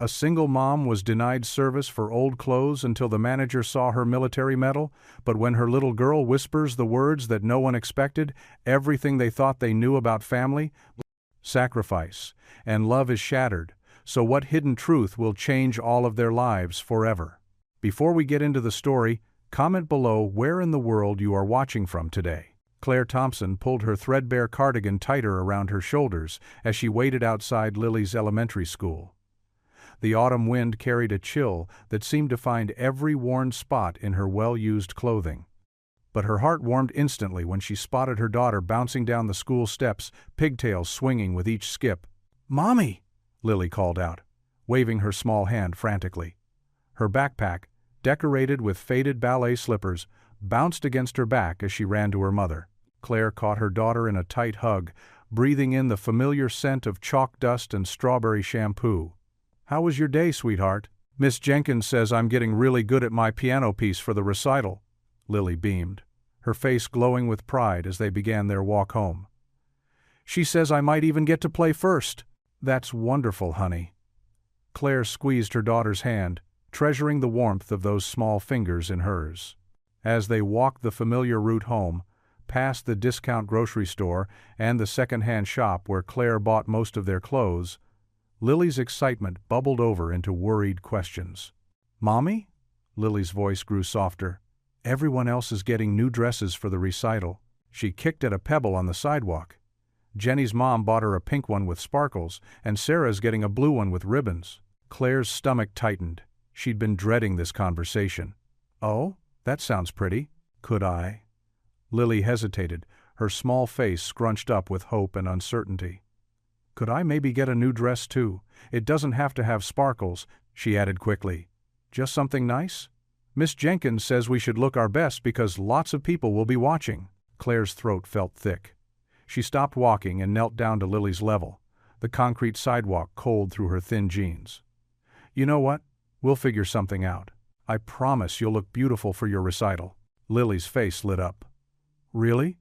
A single mom was denied service for old clothes until the manager saw her military medal, but when her little girl whispers the words that no one expected, everything they thought they knew about family, sacrifice, and love is shattered. So what hidden truth will change all of their lives forever? Before we get into the story, comment below where in the world you are watching from today. Claire Thompson pulled her threadbare cardigan tighter around her shoulders as she waited outside Lily's elementary school. The autumn wind carried a chill that seemed to find every worn spot in her well-used clothing. But her heart warmed instantly when she spotted her daughter bouncing down the school steps, pigtails swinging with each skip. "Mommy!" Lily called out, waving her small hand frantically. Her backpack, decorated with faded ballet slippers, bounced against her back as she ran to her mother. Claire caught her daughter in a tight hug, breathing in the familiar scent of chalk dust and strawberry shampoo. "How was your day, sweetheart?" "Miss Jenkins says I'm getting really good at my piano piece for the recital." Lily beamed, her face glowing with pride as they began their walk home. "She says I might even get to play first." "That's wonderful, honey." Claire squeezed her daughter's hand, treasuring the warmth of those small fingers in hers. As they walked the familiar route home, past the discount grocery store and the second-hand shop where Claire bought most of their clothes, Lily's excitement bubbled over into worried questions. "Mommy?" Lily's voice grew softer. "Everyone else is getting new dresses for the recital." She kicked at a pebble on the sidewalk. "Jenny's mom bought her a pink one with sparkles, and Sarah's getting a blue one with ribbons." Claire's stomach tightened. She'd been dreading this conversation. "Oh, that sounds pretty. Could I?" Lily hesitated, her small face scrunched up with hope and uncertainty. "Could I maybe get a new dress too? It doesn't have to have sparkles," she added quickly. "Just something nice? Miss Jenkins says we should look our best because lots of people will be watching." Claire's throat felt thick. She stopped walking and knelt down to Lily's level, the concrete sidewalk cold through her thin jeans. "You know what? We'll figure something out. I promise you'll look beautiful for your recital." Lily's face lit up. "Really?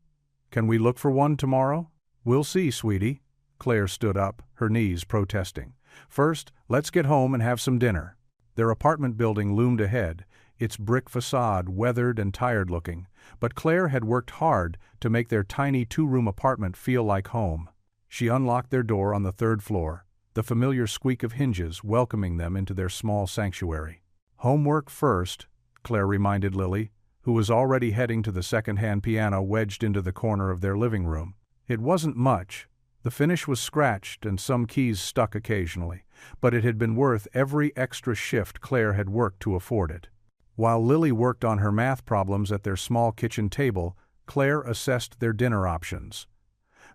Can we look for one tomorrow?" "We'll see, sweetie." Claire stood up, her knees protesting. "First, let's get home and have some dinner." Their apartment building loomed ahead, its brick facade weathered and tired-looking, but Claire had worked hard to make their tiny two-room apartment feel like home. She unlocked their door on the third floor, the familiar squeak of hinges welcoming them into their small sanctuary. "Homework first," Claire reminded Lily, who was already heading to the second-hand piano wedged into the corner of their living room. It wasn't much. The finish was scratched and some keys stuck occasionally, but it had been worth every extra shift Claire had worked to afford it. While Lily worked on her math problems at their small kitchen table, Claire assessed their dinner options.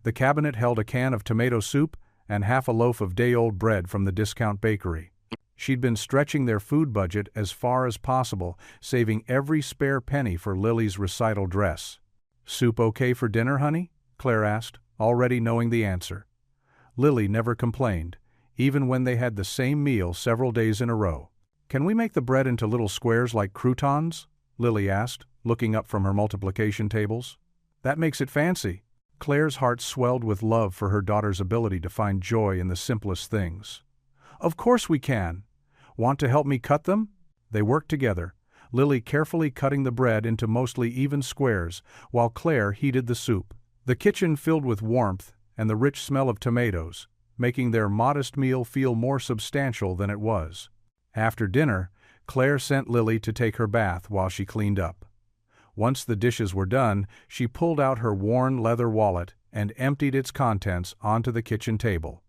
The cabinet held a can of tomato soup and half a loaf of day-old bread from the discount bakery. She'd been stretching their food budget as far as possible, saving every spare penny for Lily's recital dress. "Soup okay for dinner, honey?" Claire asked, already knowing the answer. Lily never complained, even when they had the same meal several days in a row. "Can we make the bread into little squares like croutons?" Lily asked, looking up from her multiplication tables. "That makes it fancy." Claire's heart swelled with love for her daughter's ability to find joy in the simplest things. "Of course we can. Want to help me cut them?" They worked together, Lily carefully cutting the bread into mostly even squares, while Claire heated the soup. The kitchen filled with warmth and the rich smell of tomatoes, making their modest meal feel more substantial than it was. After dinner, Claire sent Lily to take her bath while she cleaned up. Once the dishes were done, she pulled out her worn leather wallet and emptied its contents onto the kitchen table.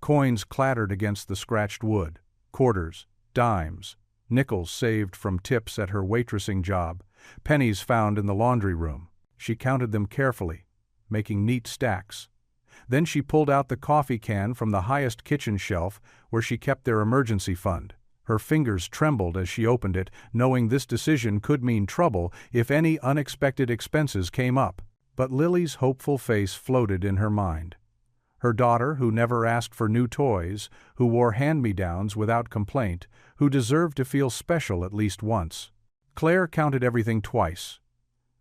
Coins clattered against the scratched wood, quarters, dimes, nickels saved from tips at her waitressing job, pennies found in the laundry room. She counted them carefully, making neat stacks. Then she pulled out the coffee can from the highest kitchen shelf where she kept their emergency fund. Her fingers trembled as she opened it, knowing this decision could mean trouble if any unexpected expenses came up. But Lily's hopeful face floated in her mind. Her daughter, who never asked for new toys, who wore hand-me-downs without complaint, who deserved to feel special at least once. Claire counted everything twice.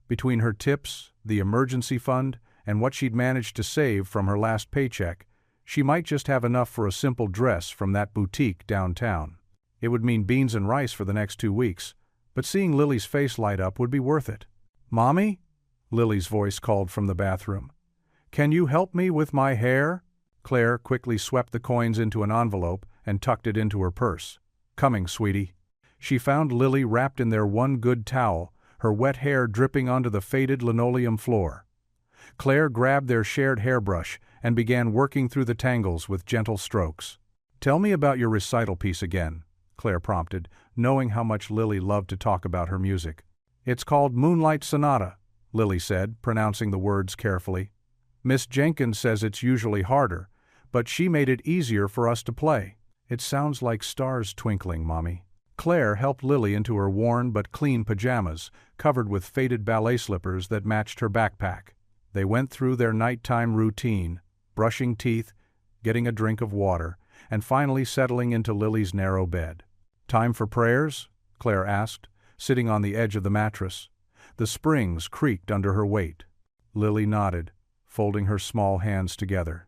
Between her tips, the emergency fund, and what she'd managed to save from her last paycheck, She might just have enough for a simple dress from that boutique downtown. It would mean beans and rice for the next 2 weeks, but seeing Lily's face light up would be worth it. "Mommy?" Lily's voice called from the bathroom. "Can you help me with my hair?" Claire quickly swept the coins into an envelope and tucked it into her purse. "Coming, sweetie." She found Lily wrapped in their one good towel, her wet hair dripping onto the faded linoleum floor. Claire grabbed their shared hairbrush and began working through the tangles with gentle strokes. "Tell me about your recital piece again," Claire prompted, knowing how much Lily loved to talk about her music. "It's called Moonlight Sonata," Lily said, pronouncing the words carefully. "Miss Jenkins says it's usually harder, but she made it easier for us to play." "It sounds like stars twinkling, Mommy." Claire helped Lily into her worn but clean pajamas, covered with faded ballet slippers that matched her backpack. They went through their nighttime routine, brushing teeth, getting a drink of water, and finally settling into Lily's narrow bed. "Time for prayers?" Claire asked, sitting on the edge of the mattress. The springs creaked under her weight. Lily nodded, folding her small hands together.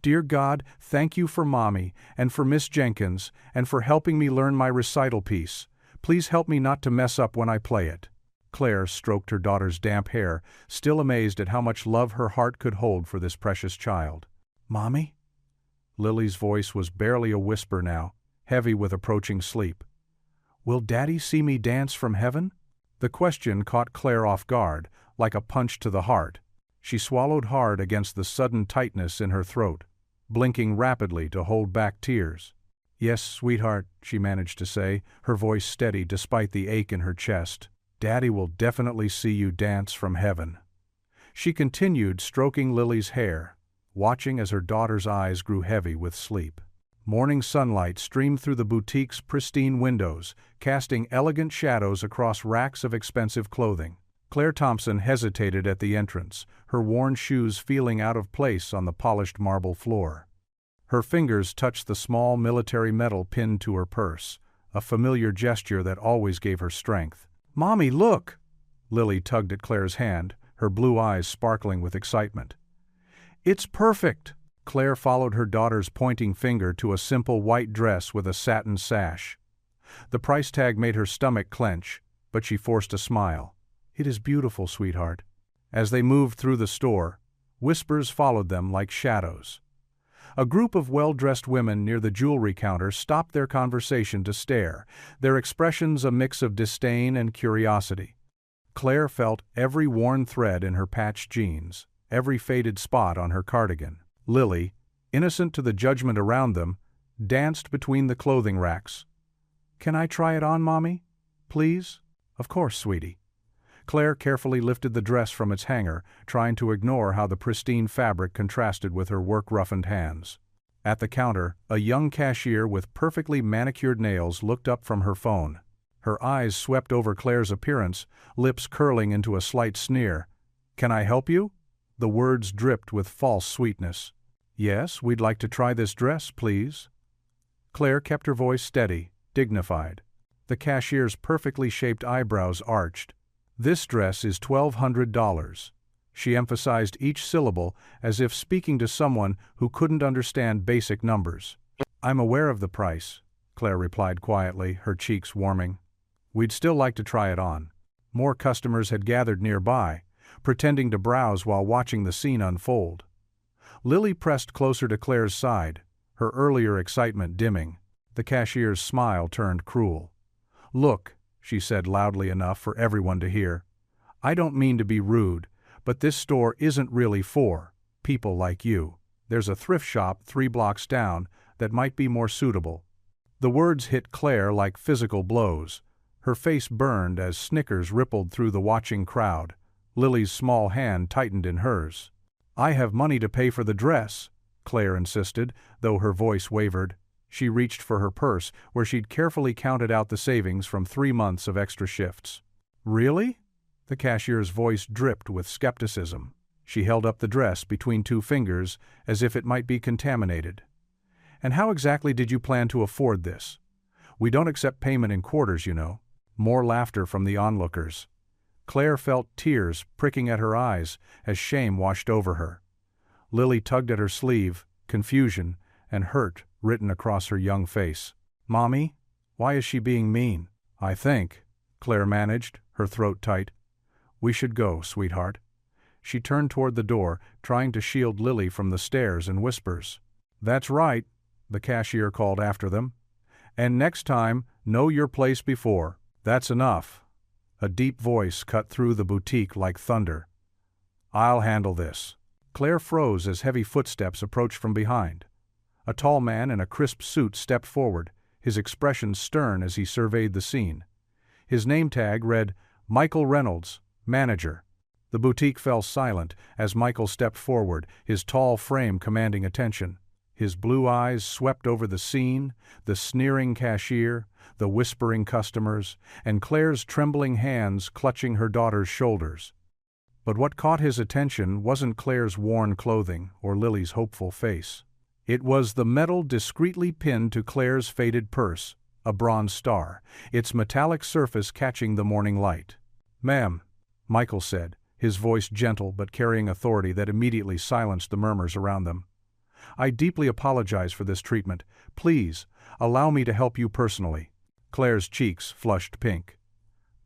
"Dear God, thank you for Mommy, and for Miss Jenkins, and for helping me learn my recital piece. Please help me not to mess up when I play it." Claire stroked her daughter's damp hair, still amazed at how much love her heart could hold for this precious child. "Mommy?" Lily's voice was barely a whisper now, heavy with approaching sleep. "Will Daddy see me dance from heaven?" The question caught Claire off guard, like a punch to the heart. She swallowed hard against the sudden tightness in her throat, blinking rapidly to hold back tears. "Yes, sweetheart," she managed to say, her voice steady despite the ache in her chest. "Daddy will definitely see you dance from heaven." She continued stroking Lily's hair, watching as her daughter's eyes grew heavy with sleep. Morning sunlight streamed through the boutique's pristine windows, casting elegant shadows across racks of expensive clothing. Claire Thompson hesitated at the entrance, her worn shoes feeling out of place on the polished marble floor. Her fingers touched the small military medal pinned to her purse, a familiar gesture that always gave her strength. "Mommy, look!" Lily tugged at Claire's hand, her blue eyes sparkling with excitement. "It's perfect!" Claire followed her daughter's pointing finger to a simple white dress with a satin sash. The price tag made her stomach clench, but she forced a smile. "It is beautiful, sweetheart." As they moved through the store, whispers followed them like shadows. A group of well-dressed women near the jewelry counter stopped their conversation to stare, their expressions a mix of disdain and curiosity. Claire felt every worn thread in her patched jeans, every faded spot on her cardigan. Lily, innocent to the judgment around them, danced between the clothing racks. "Can I try it on, Mommy? Please?" "Of course, sweetie." Claire carefully lifted the dress from its hanger, trying to ignore how the pristine fabric contrasted with her work-roughened hands. At the counter, a young cashier with perfectly manicured nails looked up from her phone. Her eyes swept over Claire's appearance, lips curling into a slight sneer. "Can I help you?" The words dripped with false sweetness. "Yes, we'd like to try this dress, please." Claire kept her voice steady, dignified. The cashier's perfectly shaped eyebrows arched. "This dress is $1,200. She emphasized each syllable as if speaking to someone who couldn't understand basic numbers. "I'm aware of the price," Claire replied quietly, her cheeks warming. "We'd still like to try it on." More customers had gathered nearby, pretending to browse while watching the scene unfold. Lily pressed closer to Claire's side, her earlier excitement dimming. The cashier's smile turned cruel. "Look," she said loudly enough for everyone to hear. "I don't mean to be rude, but this store isn't really for people like you. There's a thrift shop 3 blocks down that might be more suitable." The words hit Claire like physical blows. Her face burned as snickers rippled through the watching crowd. Lily's small hand tightened in hers. "I have money to pay for the dress," Claire insisted, though her voice wavered. She reached for her purse, where she'd carefully counted out the savings from 3 months of extra shifts. "Really?" The cashier's voice dripped with skepticism. She held up the dress between 2 fingers, as if it might be contaminated. "And how exactly did you plan to afford this? We don't accept payment in quarters, you know." More laughter from the onlookers. Claire felt tears pricking at her eyes as shame washed over her. Lily tugged at her sleeve, confusion, and hurt written across her young face. "Mommy? Why is she being mean?" "I think," Claire managed, her throat tight. "We should go, sweetheart." She turned toward the door, trying to shield Lily from the stares and whispers. "That's right," the cashier called after them. "And next time, know your place before." "That's enough." A deep voice cut through the boutique like thunder. "I'll handle this." Claire froze as heavy footsteps approached from behind. A tall man in a crisp suit stepped forward, his expression stern as he surveyed the scene. His name tag read, "Michael Reynolds, Manager." The boutique fell silent as Michael stepped forward, his tall frame commanding attention. His blue eyes swept over the scene, the sneering cashier, the whispering customers, and Claire's trembling hands clutching her daughter's shoulders. But what caught his attention wasn't Claire's worn clothing or Lily's hopeful face. It was the medal discreetly pinned to Claire's faded purse, a bronze star, its metallic surface catching the morning light. "Ma'am," Michael said, his voice gentle but carrying authority that immediately silenced the murmurs around them. "I deeply apologize for this treatment. Please, allow me to help you personally." Claire's cheeks flushed pink.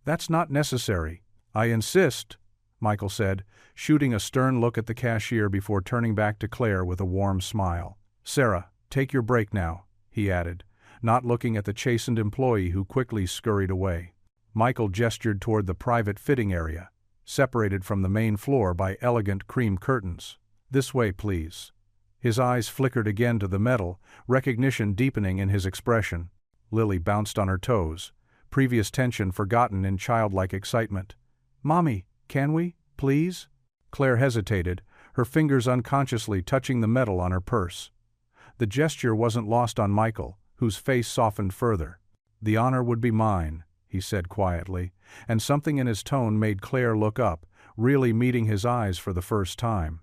"That's not necessary. I insist," Michael said, shooting a stern look at the cashier before turning back to Claire with a warm smile. "Sarah, take your break now," he added, not looking at the chastened employee who quickly scurried away. Michael gestured toward the private fitting area, separated from the main floor by elegant cream curtains. "This way, please." His eyes flickered again to the metal, recognition deepening in his expression. Lily bounced on her toes, previous tension forgotten in childlike excitement. "Mommy, can we, please?" Claire hesitated, her fingers unconsciously touching the metal on her purse. The gesture wasn't lost on Michael, whose face softened further. "The honor would be mine," he said quietly, and something in his tone made Claire look up, really meeting his eyes for the first time.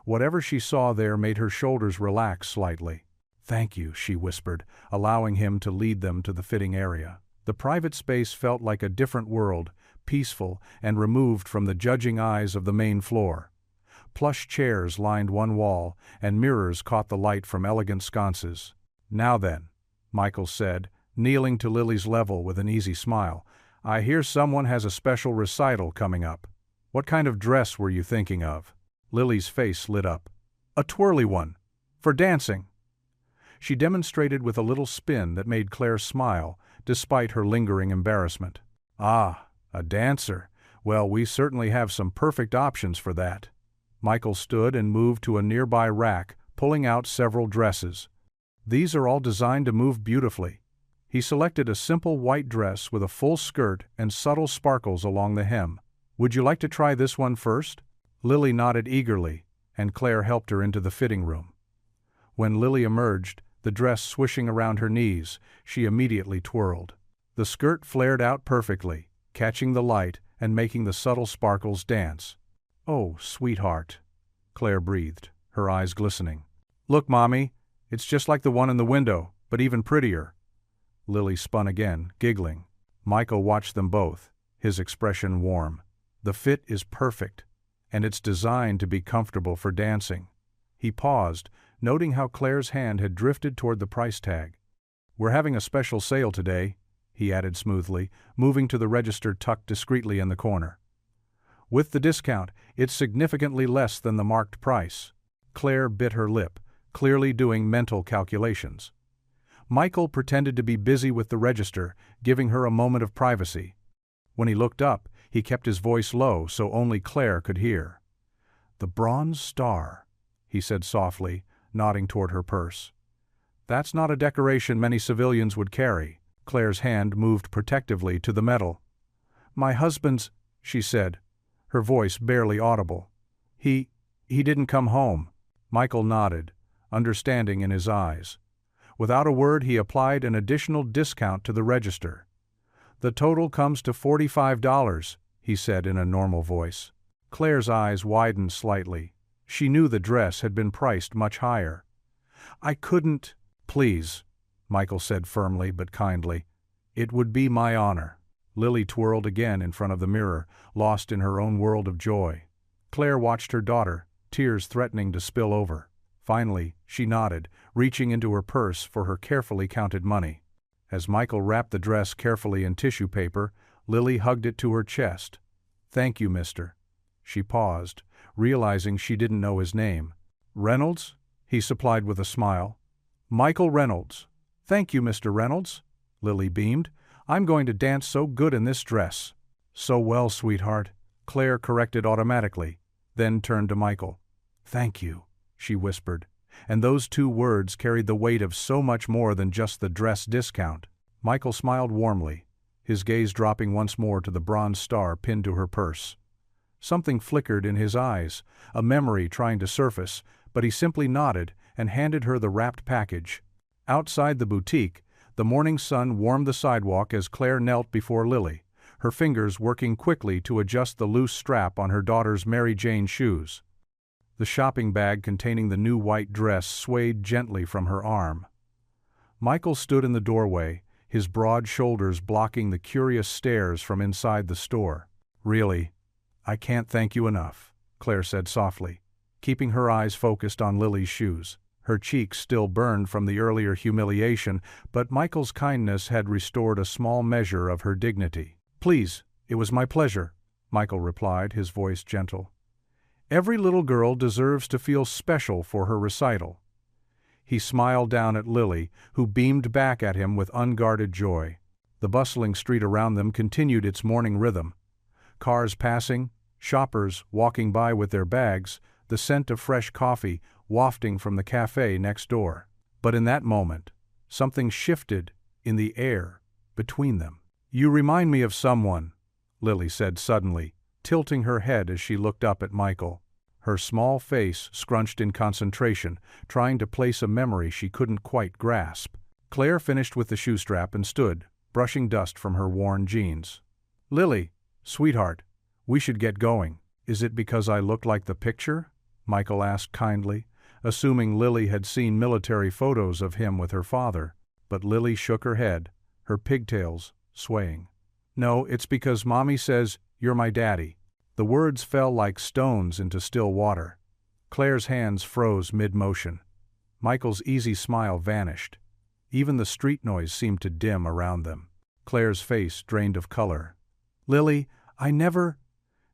Whatever she saw there made her shoulders relax slightly. "Thank you," she whispered, allowing him to lead them to the fitting area. The private space felt like a different world, peaceful and removed from the judging eyes of the main floor. Plush chairs lined one wall, and mirrors caught the light from elegant sconces. "Now then," Michael said, kneeling to Lily's level with an easy smile, "I hear someone has a special recital coming up. What kind of dress were you thinking of?" Lily's face lit up. "A twirly one. For dancing." She demonstrated with a little spin that made Claire smile, despite her lingering embarrassment. "Ah, a dancer. Well, we certainly have some perfect options for that." Michael stood and moved to a nearby rack, pulling out several dresses. "These are all designed to move beautifully." He selected a simple white dress with a full skirt and subtle sparkles along the hem. "Would you like to try this one first?" Lily nodded eagerly, and Claire helped her into the fitting room. When Lily emerged, the dress swishing around her knees, she immediately twirled. The skirt flared out perfectly, catching the light and making the subtle sparkles dance. "Oh, sweetheart," Claire breathed, her eyes glistening. "Look, Mommy, it's just like the one in the window, but even prettier." Lily spun again, giggling. Michael watched them both, his expression warm. "The fit is perfect, and it's designed to be comfortable for dancing." He paused, noting how Claire's hand had drifted toward the price tag. "We're having a special sale today," he added smoothly, moving to the register tucked discreetly in the corner. "With the discount, it's significantly less than the marked price." Claire bit her lip, clearly doing mental calculations. Michael pretended to be busy with the register, giving her a moment of privacy. When he looked up, he kept his voice low so only Claire could hear. "The bronze star," he said softly, nodding toward her purse. "That's not a decoration many civilians would carry." Claire's hand moved protectively to the medal. "My husband's," she said, her voice barely audible. He didn't come home." Michael nodded, understanding in his eyes. Without a word, he applied an additional discount to the register. "The total comes to $45, he said in a normal voice. Claire's eyes widened slightly. She knew the dress had been priced much higher. "I couldn't." "Please," Michael said firmly but kindly. "It would be my honor." Lily twirled again in front of the mirror, lost in her own world of joy. Claire watched her daughter, tears threatening to spill over. Finally, she nodded, reaching into her purse for her carefully counted money. As Michael wrapped the dress carefully in tissue paper, Lily hugged it to her chest. "Thank you, mister." She paused, realizing she didn't know his name. "Reynolds?" he supplied with a smile. "Michael Reynolds." "Thank you, Mr. Reynolds." Lily beamed. "I'm going to dance so good in this dress." "So well, sweetheart," Claire corrected automatically, then turned to Michael. "Thank you," she whispered, and those two words carried the weight of so much more than just the dress discount. Michael smiled warmly, his gaze dropping once more to the bronze star pinned to her purse. Something flickered in his eyes, a memory trying to surface, but he simply nodded and handed her the wrapped package. Outside the boutique, the morning sun warmed the sidewalk as Claire knelt before Lily, her fingers working quickly to adjust the loose strap on her daughter's Mary Jane shoes. The shopping bag containing the new white dress swayed gently from her arm. Michael stood in the doorway, his broad shoulders blocking the curious stares from inside the store. "Really, I can't thank you enough," Claire said softly, keeping her eyes focused on Lily's shoes. Her cheeks still burned from the earlier humiliation, but Michael's kindness had restored a small measure of her dignity. "Please, it was my pleasure," Michael replied, his voice gentle. "Every little girl deserves to feel special for her recital." He smiled down at Lily, who beamed back at him with unguarded joy. The bustling street around them continued its morning rhythm. Cars passing, shoppers walking by with their bags, the scent of fresh coffee wafting from the cafe next door. But in that moment, something shifted in the air between them. "You remind me of someone," Lily said suddenly, tilting her head as she looked up at Michael. Her small face scrunched in concentration, trying to place a memory she couldn't quite grasp. Claire finished with the shoe strap and stood, brushing dust from her worn jeans. "Lily, sweetheart, we should get going." "Is it because I look like the picture?" Michael asked kindly, assuming Lily had seen military photos of him with her father. But Lily shook her head, her pigtails swaying. "No, it's because Mommy says you're my daddy." The words fell like stones into still water. Claire's hands froze mid-motion. Michael's easy smile vanished. Even the street noise seemed to dim around them. Claire's face drained of color. "Lily, I never—"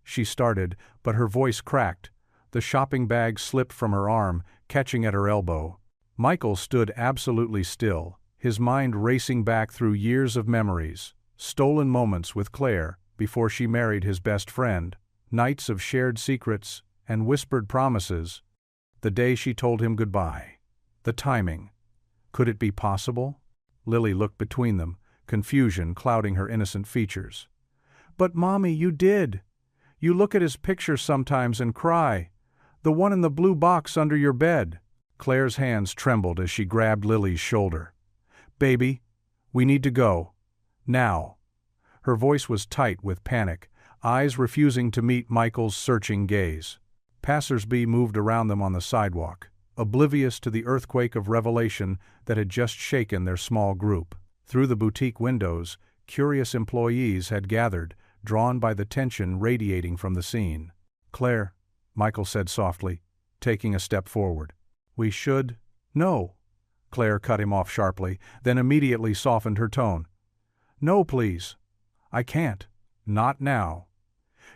she started, but her voice cracked. The shopping bag slipped from her arm, catching at her elbow. Michael stood absolutely still, his mind racing back through years of memories, stolen moments with Claire before she married his best friend, nights of shared secrets and whispered promises, the day she told him goodbye. The timing. Could it be possible? Lily looked between them, confusion clouding her innocent features. "But Mommy, you did. You look at his picture sometimes and cry. The one in the blue box under your bed." Claire's hands trembled as she grabbed Lily's shoulder. "Baby, we need to go. Now." Her voice was tight with panic, eyes refusing to meet Michael's searching gaze. Passers-by moved around them on the sidewalk, oblivious to the earthquake of revelation that had just shaken their small group. Through the boutique windows, curious employees had gathered, drawn by the tension radiating from the scene. "Claire," Michael said softly, taking a step forward. "We should—" "No." Claire cut him off sharply, then immediately softened her tone. "No, please. I can't. Not now."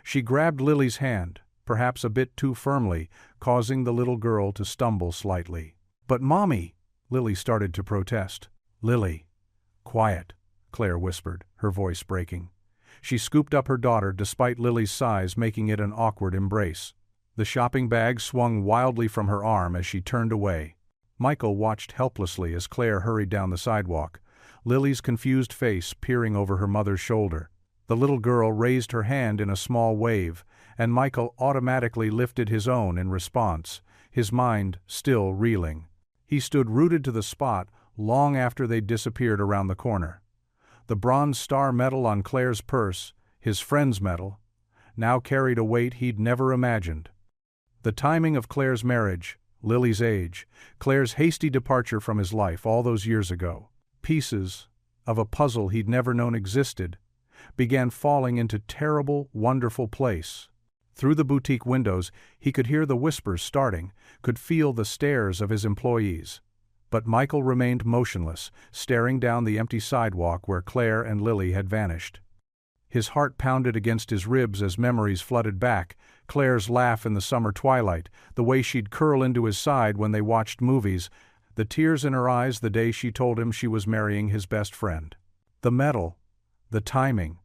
She grabbed Lily's hand, perhaps a bit too firmly, causing the little girl to stumble slightly. "But Mommy!" Lily started to protest. "Lily." "Quiet," Claire whispered, her voice breaking. She scooped up her daughter despite Lily's size making it an awkward embrace. The shopping bag swung wildly from her arm as she turned away. Michael watched helplessly as Claire hurried down the sidewalk, Lily's confused face peering over her mother's shoulder. The little girl raised her hand in a small wave, and Michael automatically lifted his own in response, his mind still reeling. He stood rooted to the spot long after they'd disappeared around the corner. The bronze star medal on Claire's purse, his friend's medal, now carried a weight he'd never imagined. The timing of Claire's marriage, Lily's age, Claire's hasty departure from his life all those years ago, pieces of a puzzle he'd never known existed, began falling into terrible, wonderful place. Through the boutique windows, he could hear the whispers starting, could feel the stares of his employees. But Michael remained motionless, staring down the empty sidewalk where Claire and Lily had vanished. His heart pounded against his ribs as memories flooded back. Claire's laugh in the summer twilight, the way she'd curl into his side when they watched movies, the tears in her eyes the day she told him she was marrying his best friend. The medal, the timing,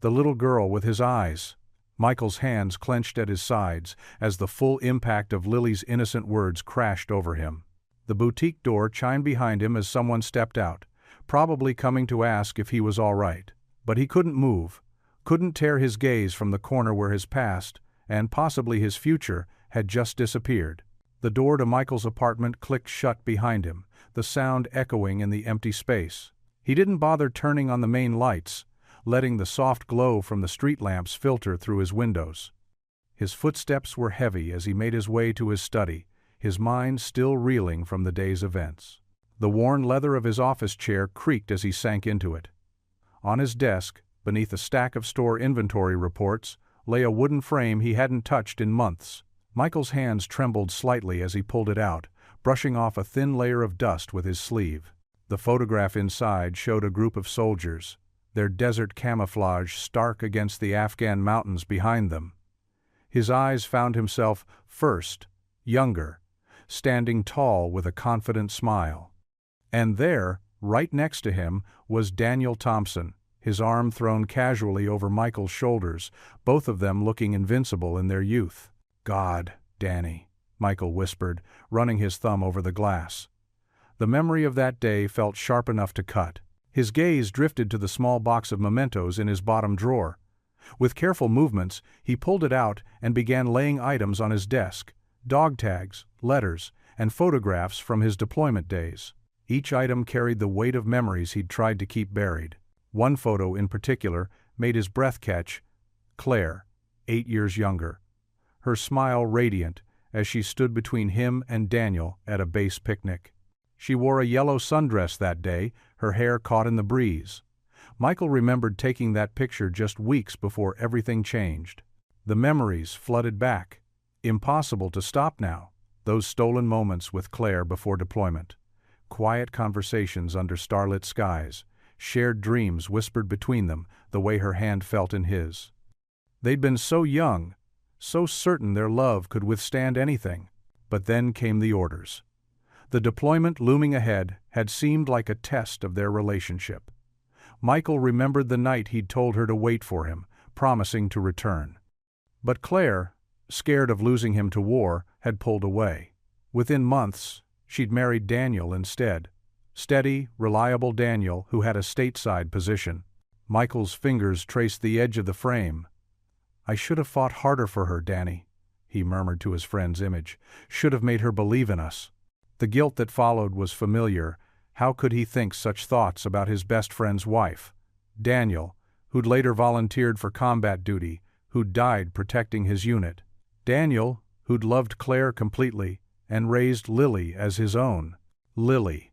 the little girl with his eyes. Michael's hands clenched at his sides as the full impact of Lily's innocent words crashed over him. The boutique door chimed behind him as someone stepped out, probably coming to ask if he was all right. But he couldn't move, couldn't tear his gaze from the corner where his past, and possibly his future, had just disappeared. The door to Michael's apartment clicked shut behind him, the sound echoing in the empty space. He didn't bother turning on the main lights, letting the soft glow from the street lamps filter through his windows. His footsteps were heavy as he made his way to his study, his mind still reeling from the day's events. The worn leather of his office chair creaked as he sank into it. On his desk, beneath a stack of store inventory reports, lay a wooden frame he hadn't touched in months. Michael's hands trembled slightly as he pulled it out, brushing off a thin layer of dust with his sleeve. The photograph inside showed a group of soldiers, their desert camouflage stark against the Afghan mountains behind them. His eyes found himself, first, younger, standing tall with a confident smile. And there, right next to him, was Daniel Thompson, his arm thrown casually over Michael's shoulders, both of them looking invincible in their youth. "God, Danny," Michael whispered, running his thumb over the glass. The memory of that day felt sharp enough to cut. His gaze drifted to the small box of mementos in his bottom drawer. With careful movements, he pulled it out and began laying items on his desk, dog tags, letters, and photographs from his deployment days. Each item carried the weight of memories he'd tried to keep buried. One photo in particular made his breath catch. Claire, 8 years younger. Her smile radiant as she stood between him and Daniel at a base picnic. She wore a yellow sundress that day, her hair caught in the breeze. Michael remembered taking that picture just weeks before everything changed. The memories flooded back. Impossible to stop now. Those stolen moments with Claire before deployment. Quiet conversations under starlit skies. Shared dreams whispered between them, the way her hand felt in his. They'd been so young, so certain their love could withstand anything. But then came the orders. The deployment looming ahead had seemed like a test of their relationship. Michael remembered the night he'd told her to wait for him, promising to return. But Claire, scared of losing him to war, had pulled away. Within months, she'd married Daniel instead. Steady, reliable Daniel who had a stateside position. Michael's fingers traced the edge of the frame. "I should have fought harder for her, Danny," he murmured to his friend's image. "Should have made her believe in us." The guilt that followed was familiar. How could he think such thoughts about his best friend's wife? Daniel, who'd later volunteered for combat duty, who'd died protecting his unit. Daniel, who'd loved Claire completely and raised Lily as his own. Lily.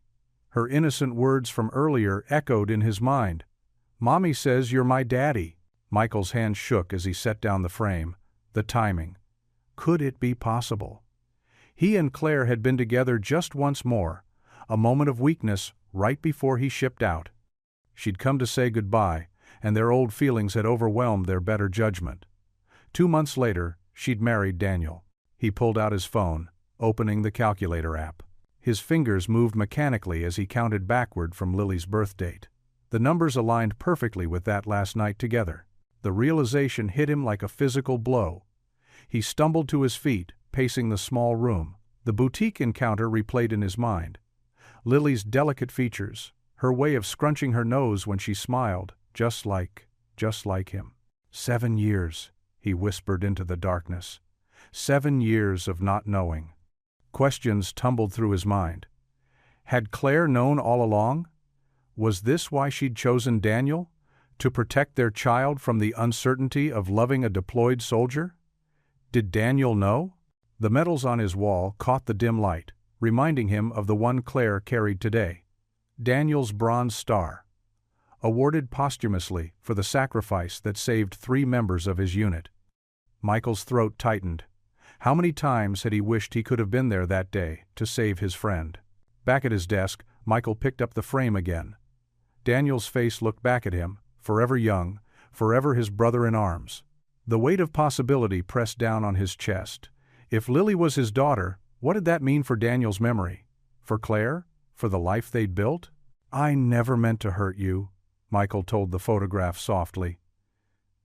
Her innocent words from earlier echoed in his mind. "Mommy says you're my daddy." Michael's hand shook as he set down the frame. The timing. Could it be possible? He and Claire had been together just once more, a moment of weakness right before he shipped out. She'd come to say goodbye, and their old feelings had overwhelmed their better judgment. 2 months later, she'd married Daniel. He pulled out his phone, opening the calculator app. His fingers moved mechanically as he counted backward from Lily's birth date. The numbers aligned perfectly with that last night together. The realization hit him like a physical blow. He stumbled to his feet, pacing the small room. The boutique encounter replayed in his mind. Lily's delicate features, her way of scrunching her nose when she smiled, just like him. 7 years, he whispered into the darkness. 7 years of not knowing. Questions tumbled through his mind. Had Claire known all along? Was this why she'd chosen Daniel? To protect their child from the uncertainty of loving a deployed soldier? Did Daniel know? The medals on his wall caught the dim light, reminding him of the one Claire carried today. Daniel's Bronze Star. Awarded posthumously for the sacrifice that saved 3 members of his unit. Michael's throat tightened. How many times had he wished he could have been there that day to save his friend? Back at his desk, Michael picked up the frame again. Daniel's face looked back at him, forever young, forever his brother in arms. The weight of possibility pressed down on his chest. If Lily was his daughter, what did that mean for Daniel's memory? For Claire? For the life they'd built? "I never meant to hurt you," Michael told the photograph softly.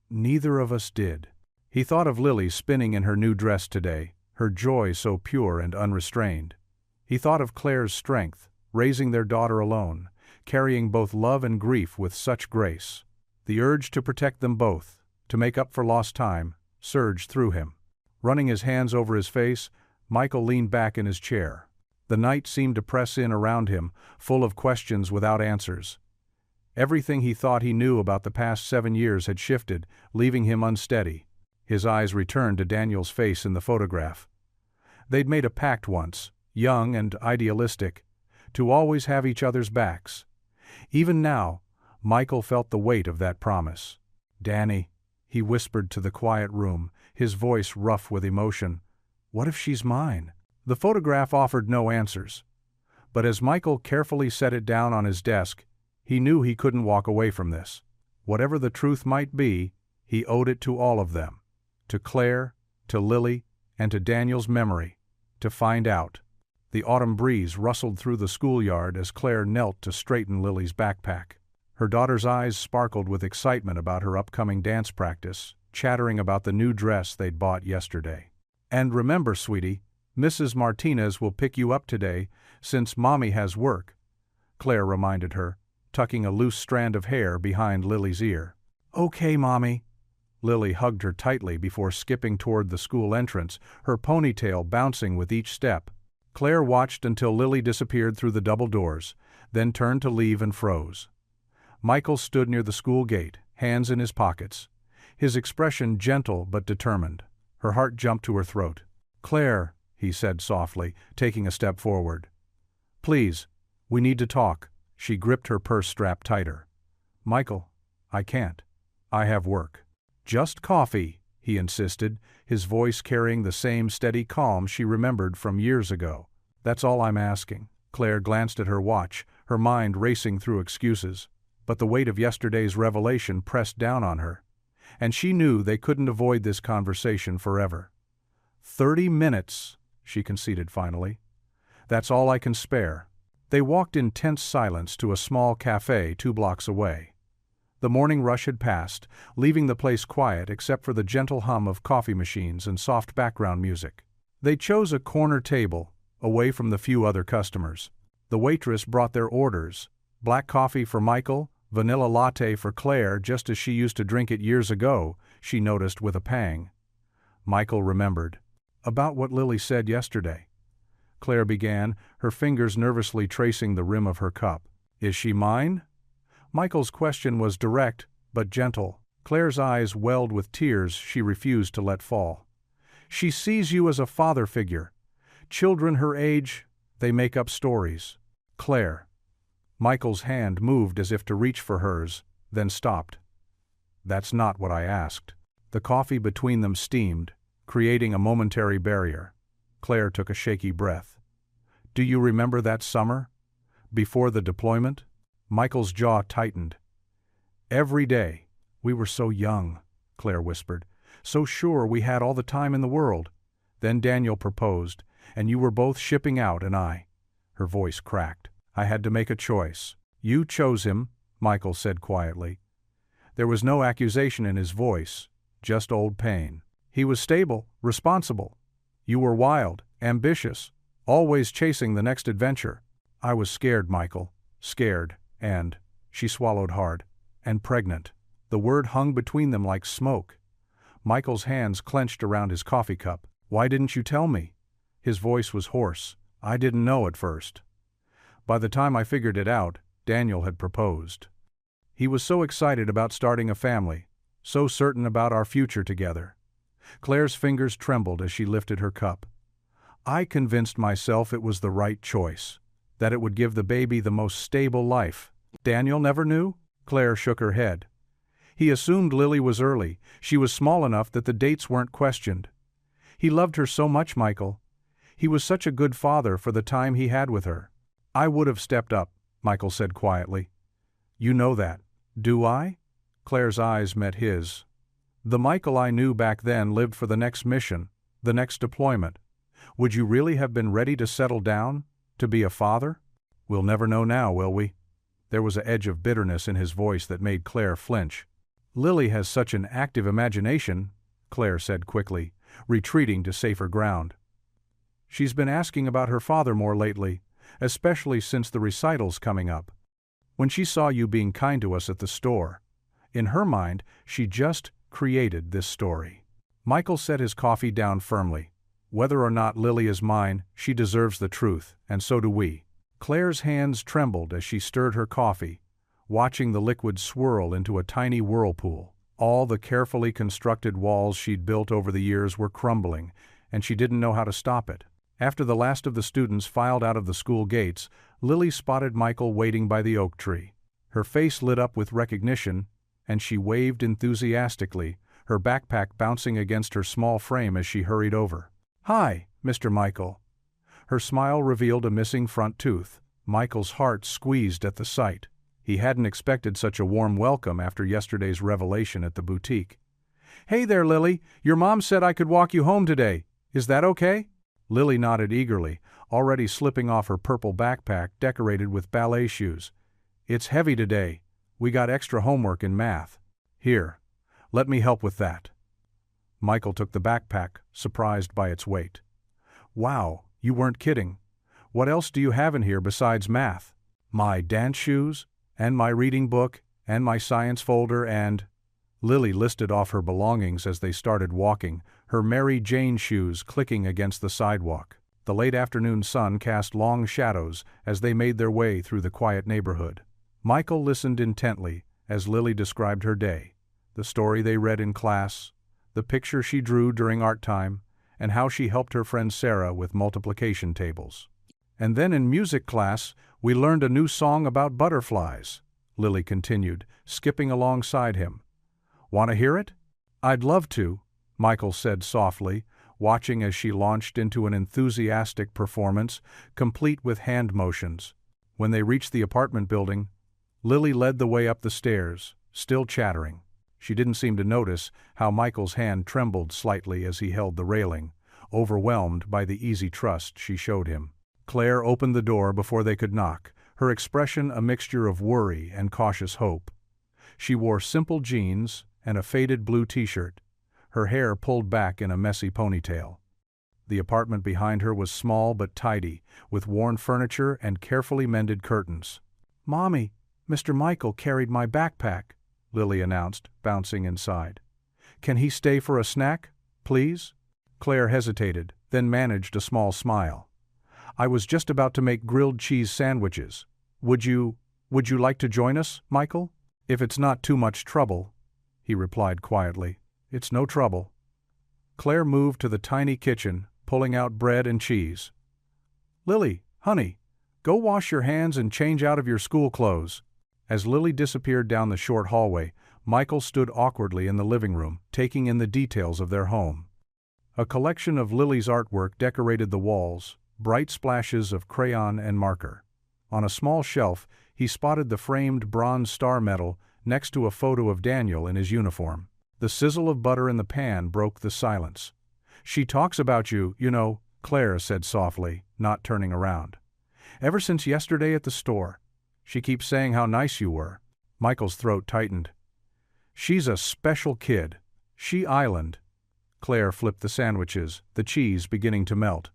"Neither of us did." He thought of Lily spinning in her new dress today, her joy so pure and unrestrained. He thought of Claire's strength, raising their daughter alone, carrying both love and grief with such grace. The urge to protect them both, to make up for lost time, surged through him. Running his hands over his face, Michael leaned back in his chair. The night seemed to press in around him, full of questions without answers. Everything he thought he knew about the past 7 years had shifted, leaving him unsteady. His eyes returned to Daniel's face in the photograph. They'd made a pact once, young and idealistic, to always have each other's backs. Even now, Michael felt the weight of that promise. "Danny," he whispered to the quiet room, his voice rough with emotion, "what if she's mine?" The photograph offered no answers. But as Michael carefully set it down on his desk, he knew he couldn't walk away from this. Whatever the truth might be, he owed it to all of them. To Claire, to Lily, and to Daniel's memory, to find out. The autumn breeze rustled through the schoolyard as Claire knelt to straighten Lily's backpack. Her daughter's eyes sparkled with excitement about her upcoming dance practice, chattering about the new dress they'd bought yesterday. "And remember, sweetie, Mrs. Martinez will pick you up today, since Mommy has work," Claire reminded her, tucking a loose strand of hair behind Lily's ear. "Okay, Mommy." Lily hugged her tightly before skipping toward the school entrance, her ponytail bouncing with each step. Claire watched until Lily disappeared through the double doors, then turned to leave and froze. Michael stood near the school gate, hands in his pockets, his expression gentle but determined. Her heart jumped to her throat. "Claire," he said softly, taking a step forward. "Please, we need to talk." She gripped her purse strap tighter. "Michael, I can't. I have work." "Just coffee," he insisted, his voice carrying the same steady calm she remembered from years ago. "That's all I'm asking." Claire glanced at her watch, her mind racing through excuses. But the weight of yesterday's revelation pressed down on her. And she knew they couldn't avoid this conversation forever. 30 minutes, she conceded finally. "That's all I can spare." They walked in tense silence to a small cafe 2 blocks away. The morning rush had passed, leaving the place quiet except for the gentle hum of coffee machines and soft background music. They chose a corner table, away from the few other customers. The waitress brought their orders: black coffee for Michael, vanilla latte for Claire, just as she used to drink it years ago, she noticed with a pang. Michael remembered. "About what Lily said yesterday," Claire began, her fingers nervously tracing the rim of her cup. "Is she mine?" Michael's question was direct, but gentle. Claire's eyes welled with tears she refused to let fall. "She sees you as a father figure. Children her age, they make up stories." "Claire." Michael's hand moved as if to reach for hers, then stopped. "That's not what I asked." The coffee between them steamed, creating a momentary barrier. Claire took a shaky breath. "Do you remember that summer? Before the deployment?" Michael's jaw tightened. "Every day. We were so young," Claire whispered. "So sure we had all the time in the world. Then Daniel proposed, and you were both shipping out and I." Her voice cracked. "I had to make a choice." "You chose him," Michael said quietly. There was no accusation in his voice, just old pain. "He was stable, responsible. You were wild, ambitious, always chasing the next adventure. I was scared, Michael, scared. And," she swallowed hard, "and pregnant." The word hung between them like smoke. Michael's hands clenched around his coffee cup. "Why didn't you tell me?" His voice was hoarse. "I didn't know at first. By the time I figured it out, Daniel had proposed. He was so excited about starting a family, so certain about our future together." Claire's fingers trembled as she lifted her cup. "I convinced myself it was the right choice, that it would give the baby the most stable life." "Daniel never knew?" Claire shook her head. He assumed Lily was early. She was small enough that the dates weren't questioned. He loved her so much, Michael. He was such a good father for the time he had with her. I would have stepped up, Michael said quietly. You know that, do I? Claire's eyes met his. The Michael I knew back then lived for the next mission, the next deployment. Would you really have been ready to settle down, to be a father? We'll never know now, will we? There was an edge of bitterness in his voice that made Claire flinch. Lily has such an active imagination, Claire said quickly, retreating to safer ground. She's been asking about her father more lately, especially since the recital's coming up. When she saw you being kind to us at the store, in her mind, she just created this story. Michael set his coffee down firmly. Whether or not Lily is mine, she deserves the truth, and so do we. Claire's hands trembled as she stirred her coffee, watching the liquid swirl into a tiny whirlpool. All the carefully constructed walls she'd built over the years were crumbling, and she didn't know how to stop it. After the last of the students filed out of the school gates, Lily spotted Michael waiting by the oak tree. Her face lit up with recognition, and she waved enthusiastically, her backpack bouncing against her small frame as she hurried over. "Hi, Mr. Michael." Her smile revealed a missing front tooth. Michael's heart squeezed at the sight. He hadn't expected such a warm welcome after yesterday's revelation at the boutique. "Hey there, Lily. Your mom said I could walk you home today. Is that okay?" Lily nodded eagerly, already slipping off her purple backpack decorated with ballet shoes. "It's heavy today. We got extra homework in math. Here, let me help with that." Michael took the backpack, surprised by its weight. "Wow, you weren't kidding. What else do you have in here besides math?" "My dance shoes, and my reading book, and my science folder, and—" Lily listed off her belongings as they started walking, her Mary Jane shoes clicking against the sidewalk. The late afternoon sun cast long shadows as they made their way through the quiet neighborhood. Michael listened intently as Lily described her day, the story they read in class, the picture she drew during art time, and how she helped her friend Sarah with multiplication tables. "And then in music class, we learned a new song about butterflies," Lily continued, skipping alongside him. "Want to hear it?" "I'd love to," Michael said softly, watching as she launched into an enthusiastic performance, complete with hand motions. When they reached the apartment building, Lily led the way up the stairs, still chattering. She didn't seem to notice how Michael's hand trembled slightly as he held the railing, overwhelmed by the easy trust she showed him. Claire opened the door before they could knock, her expression a mixture of worry and cautious hope. She wore simple jeans and a faded blue t-shirt, her hair pulled back in a messy ponytail. The apartment behind her was small but tidy, with worn furniture and carefully mended curtains. "Mommy, Mr. Michael carried my backpack," Lily announced, bouncing inside. "Can he stay for a snack, please?" Claire hesitated, then managed a small smile. "I was just about to make grilled cheese sandwiches. Would you like to join us, Michael?" "If it's not too much trouble," he replied quietly. "It's no trouble." Claire moved to the tiny kitchen, pulling out bread and cheese. "Lily, honey, go wash your hands and change out of your school clothes." As Lily disappeared down the short hallway, Michael stood awkwardly in the living room, taking in the details of their home. A collection of Lily's artwork decorated the walls, bright splashes of crayon and marker. On a small shelf, he spotted the framed bronze star medal next to a photo of Daniel in his uniform. The sizzle of butter in the pan broke the silence. "She talks about you, you know," Claire said softly, not turning around. "Ever since yesterday at the store. She keeps saying how nice you were." Michael's throat tightened. "She's a special kid. She island." Claire flipped the sandwiches, the cheese beginning to melt.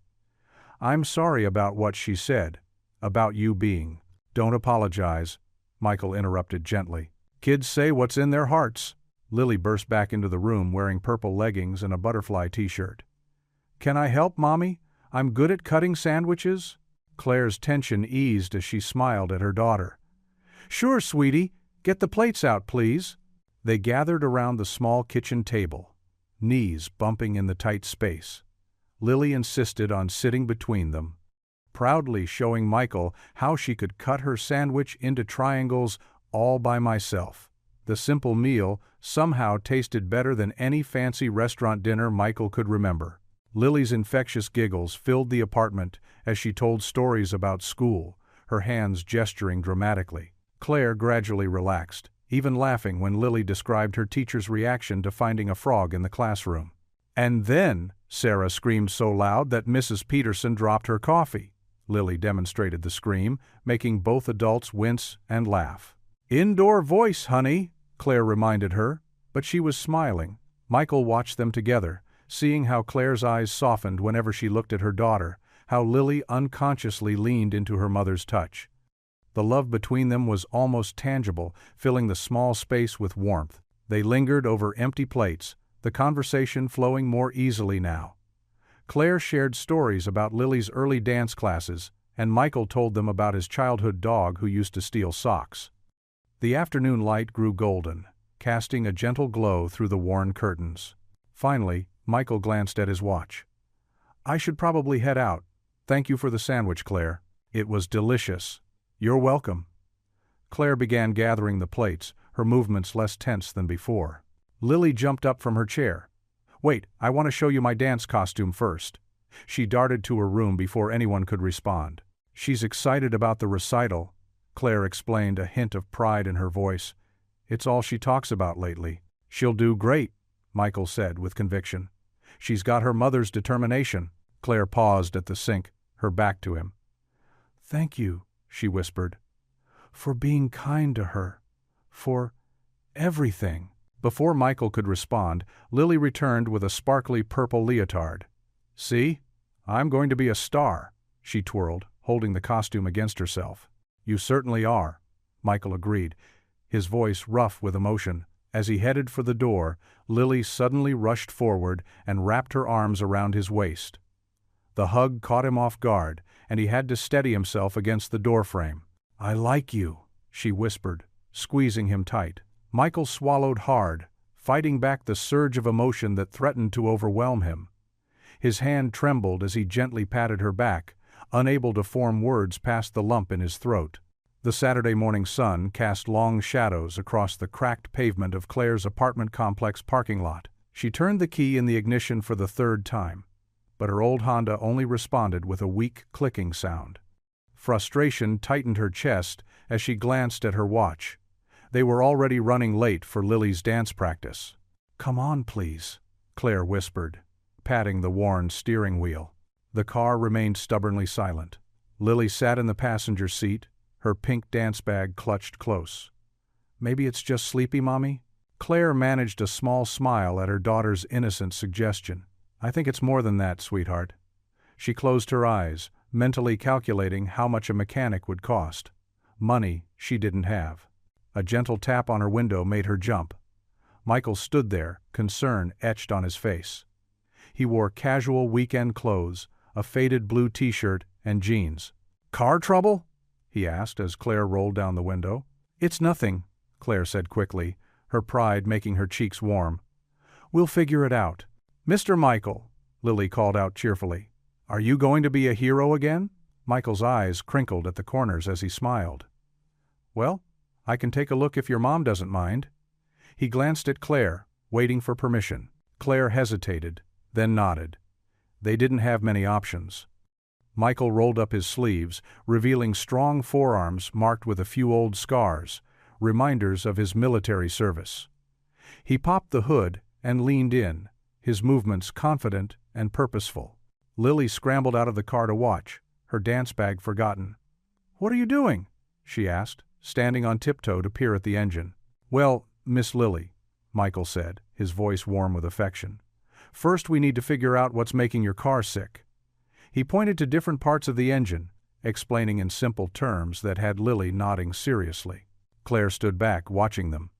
"I'm sorry about what she said, about you being." "Don't apologize," Michael interrupted gently. "Kids say what's in their hearts." Lily burst back into the room wearing purple leggings and a butterfly t-shirt. "Can I help, Mommy? I'm good at cutting sandwiches." Claire's tension eased as she smiled at her daughter. "Sure, sweetie. Get the plates out, please." They gathered around the small kitchen table, knees bumping in the tight space. Lily insisted on sitting between them, proudly showing Michael how she could cut her sandwich into triangles all by myself. The simple meal somehow tasted better than any fancy restaurant dinner Michael could remember. Lily's infectious giggles filled the apartment as she told stories about school, her hands gesturing dramatically. Claire gradually relaxed, even laughing when Lily described her teacher's reaction to finding a frog in the classroom. And then, Sarah screamed so loud that Mrs. Peterson dropped her coffee. Lily demonstrated the scream, making both adults wince and laugh. "Indoor voice, honey," Claire reminded her, but she was smiling. Michael watched them together, seeing how Claire's eyes softened whenever she looked at her daughter, how Lily unconsciously leaned into her mother's touch. The love between them was almost tangible, filling the small space with warmth. They lingered over empty plates, the conversation flowing more easily now. Claire shared stories about Lily's early dance classes, and Michael told them about his childhood dog who used to steal socks. The afternoon light grew golden, casting a gentle glow through the worn curtains. Finally, Michael glanced at his watch. "I should probably head out. Thank you for the sandwich, Claire. It was delicious." "You're welcome." Claire began gathering the plates, her movements less tense than before. Lily jumped up from her chair. "Wait, I want to show you my dance costume first." She darted to her room before anyone could respond. "She's excited about the recital," Claire explained, a hint of pride in her voice. "It's all she talks about lately." "She'll do great," Michael said with conviction. "She's got her mother's determination." Claire paused at the sink, her back to him. "Thank you," she whispered, "for being kind to her, for everything." Before Michael could respond, Lily returned with a sparkly purple leotard. "See? I'm going to be a star," she twirled, holding the costume against herself. "You certainly are," Michael agreed, his voice rough with emotion. As he headed for the door, Lily suddenly rushed forward and wrapped her arms around his waist. The hug caught him off guard, and he had to steady himself against the doorframe. "I like you," she whispered, squeezing him tight. Michael swallowed hard, fighting back the surge of emotion that threatened to overwhelm him. His hand trembled as he gently patted her back, unable to form words past the lump in his throat. The Saturday morning sun cast long shadows across the cracked pavement of Claire's apartment complex parking lot. She turned the key in the ignition for the third time, but her old Honda only responded with a weak clicking sound. Frustration tightened her chest as she glanced at her watch. They were already running late for Lily's dance practice. "Come on, please," Claire whispered, patting the worn steering wheel. The car remained stubbornly silent. Lily sat in the passenger seat, her pink dance bag clutched close. "Maybe it's just sleepy, Mommy?" Claire managed a small smile at her daughter's innocent suggestion. "I think it's more than that, sweetheart." She closed her eyes, mentally calculating how much a mechanic would cost. Money she didn't have. A gentle tap on her window made her jump. Michael stood there, concern etched on his face. He wore casual weekend clothes, a faded blue t-shirt, and jeans. "Car trouble?" he asked as Claire rolled down the window. "It's nothing," Claire said quickly, her pride making her cheeks warm. "We'll figure it out." "Mr. Michael," Lily called out cheerfully, "are you going to be a hero again?" Michael's eyes crinkled at the corners as he smiled. "Well, I can take a look if your mom doesn't mind." He glanced at Claire, waiting for permission. Claire hesitated, then nodded. They didn't have many options. Michael rolled up his sleeves, revealing strong forearms marked with a few old scars, reminders of his military service. He popped the hood and leaned in, his movements confident and purposeful. Lily scrambled out of the car to watch, her dance bag forgotten. "What are you doing?" she asked, standing on tiptoe to peer at the engine. "Well, Miss Lily," Michael said, his voice warm with affection, "first we need to figure out what's making your car sick." He pointed to different parts of the engine, explaining in simple terms that had Lily nodding seriously. Claire stood back, watching them.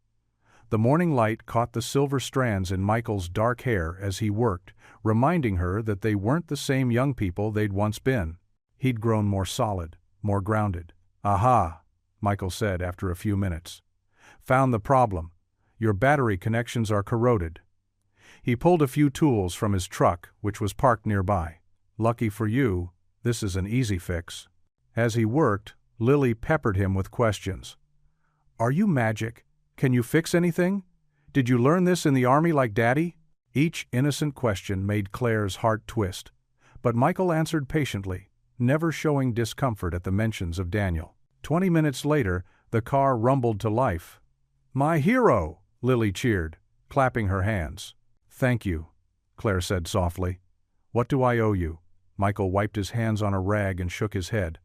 The morning light caught the silver strands in Michael's dark hair as he worked, reminding her that they weren't the same young people they'd once been. He'd grown more solid, more grounded. "Aha," Michael said after a few minutes. "Found the problem. Your battery connections are corroded." He pulled a few tools from his truck, which was parked nearby. "Lucky for you, this is an easy fix." As he worked, Lily peppered him with questions. "Are you magic? Can you fix anything? Did you learn this in the army like Daddy? Each innocent question made Claire's heart twist, but Michael answered patiently, never showing discomfort at the mentions of Daniel. 20 minutes later, the car rumbled to life. "My hero!" Lily cheered, clapping her hands. "Thank you," Claire said softly. "What do I owe you?" Michael wiped his hands on a rag and shook his head.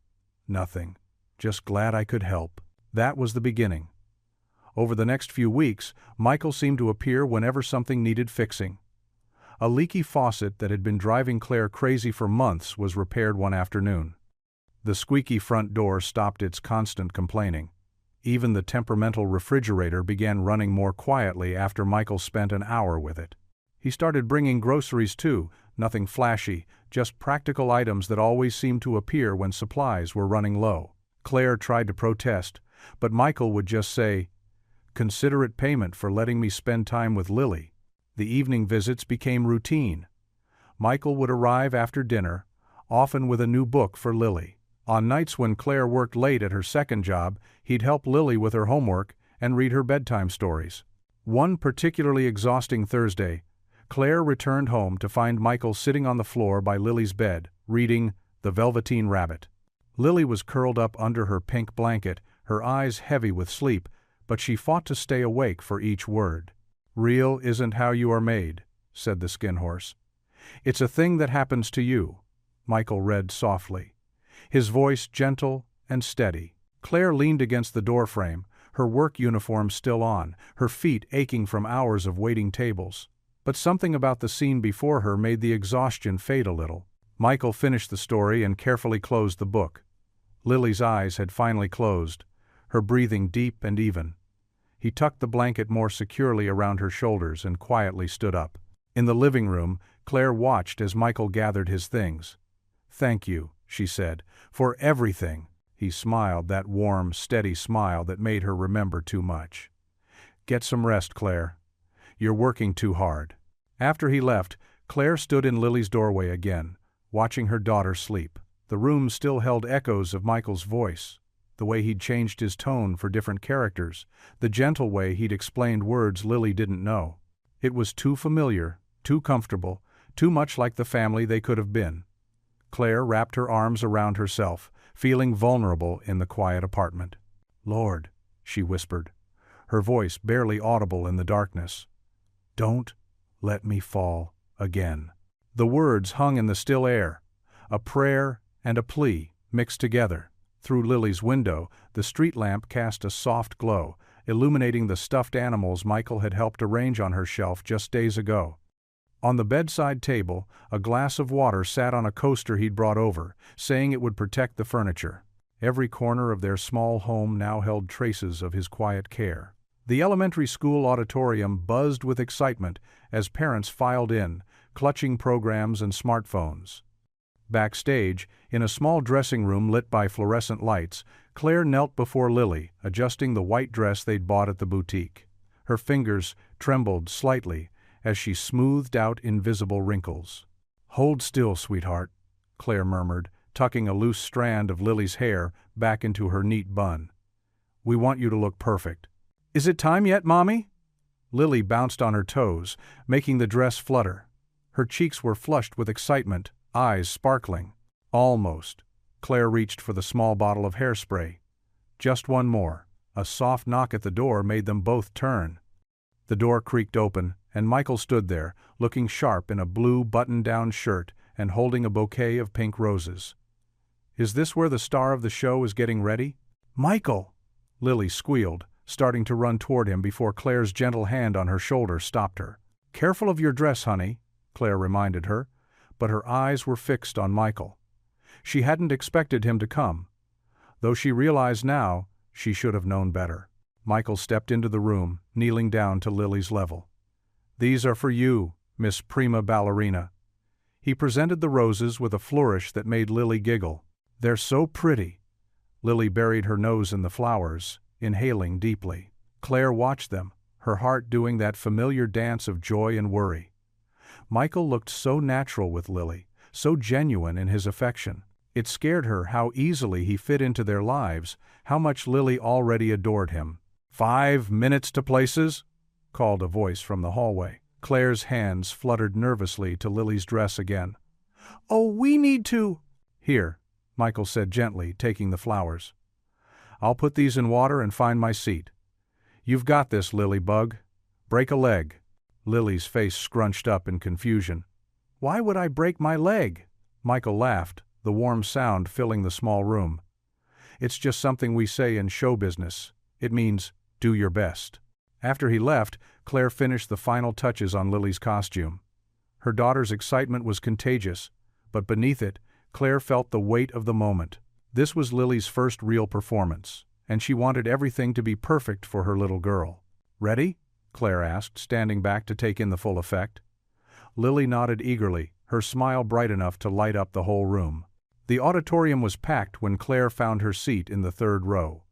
"Nothing. Just glad I could help." That was the beginning. Over the next few weeks, Michael seemed to appear whenever something needed fixing. A leaky faucet that had been driving Claire crazy for months was repaired one afternoon. The squeaky front door stopped its constant complaining. Even the temperamental refrigerator began running more quietly after Michael spent an hour with it. He started bringing groceries too, nothing flashy, just practical items that always seemed to appear when supplies were running low. Claire tried to protest, but Michael would just say, "Considerate payment for letting me spend time with Lily." The evening visits became routine. Michael would arrive after dinner, often with a new book for Lily. On nights when Claire worked late at her second job, he'd help Lily with her homework and read her bedtime stories. One particularly exhausting Thursday, Claire returned home to find Michael sitting on the floor by Lily's bed, reading The Velveteen Rabbit. Lily was curled up under her pink blanket, her eyes heavy with sleep, but she fought to stay awake for each word. "Real isn't how you are made," said the skin horse. "It's a thing that happens to you," Michael read softly, his voice gentle and steady. Claire leaned against the doorframe, her work uniform still on, her feet aching from hours of waiting tables. But something about the scene before her made the exhaustion fade a little. Michael finished the story and carefully closed the book. Lily's eyes had finally closed, her breathing deep and even. He tucked the blanket more securely around her shoulders and quietly stood up. In the living room, Claire watched as Michael gathered his things. "Thank you," she said, "for everything." He smiled, that warm, steady smile that made her remember too much. "Get some rest, Claire. You're working too hard." After he left, Claire stood in Lily's doorway again, watching her daughter sleep. The room still held echoes of Michael's voice, the way he'd changed his tone for different characters, the gentle way he'd explained words Lily didn't know. It was too familiar, too comfortable, too much like the family they could have been. Claire wrapped her arms around herself, feeling vulnerable in the quiet apartment. "Lord," she whispered, her voice barely audible in the darkness, "don't let me fall again." The words hung in the still air, a prayer and a plea mixed together. Through Lily's window, the street lamp cast a soft glow, illuminating the stuffed animals Michael had helped arrange on her shelf just days ago. On the bedside table, a glass of water sat on a coaster he'd brought over, saying it would protect the furniture. Every corner of their small home now held traces of his quiet care. The elementary school auditorium buzzed with excitement as parents filed in, clutching programs and smartphones. Backstage, in a small dressing room lit by fluorescent lights, Claire knelt before Lily, adjusting the white dress they'd bought at the boutique. Her fingers trembled slightly as she smoothed out invisible wrinkles. "Hold still, sweetheart," Claire murmured, tucking a loose strand of Lily's hair back into her neat bun. "We want you to look perfect." "Is it time yet, Mommy?" Lily bounced on her toes, making the dress flutter. Her cheeks were flushed with excitement, eyes sparkling. "Almost." Claire reached for the small bottle of hairspray. "Just one more." A soft knock at the door made them both turn. The door creaked open, and Michael stood there, looking sharp in a blue button-down shirt and holding a bouquet of pink roses. "Is this where the star of the show is getting ready?" "Michael!" Lily squealed, starting to run toward him before Claire's gentle hand on her shoulder stopped her. "Careful of your dress, honey," Claire reminded her, but her eyes were fixed on Michael. She hadn't expected him to come, though she realized now she should have known better. Michael stepped into the room, kneeling down to Lily's level. "These are for you, Miss Prima Ballerina." He presented the roses with a flourish that made Lily giggle. "They're so pretty." Lily buried her nose in the flowers, inhaling deeply. Claire watched them, her heart doing that familiar dance of joy and worry. Michael looked so natural with Lily, so genuine in his affection. It scared her how easily he fit into their lives, how much Lily already adored him. 5 minutes to places?" called a voice from the hallway. Claire's hands fluttered nervously to Lily's dress again. "Oh, we need to—" "Here," Michael said gently, taking the flowers. "I'll put these in water and find my seat. You've got this, Lily Bug. Break a leg." Lily's face scrunched up in confusion. "Why would I break my leg?" Michael laughed, the warm sound filling the small room. "It's just something we say in show business. It means, do your best." After he left, Claire finished the final touches on Lily's costume. Her daughter's excitement was contagious, but beneath it, Claire felt the weight of the moment. This was Lily's first real performance, and she wanted everything to be perfect for her little girl. "Ready?" Claire asked, standing back to take in the full effect. Lily nodded eagerly, her smile bright enough to light up the whole room. The auditorium was packed when Claire found her seat in the third row.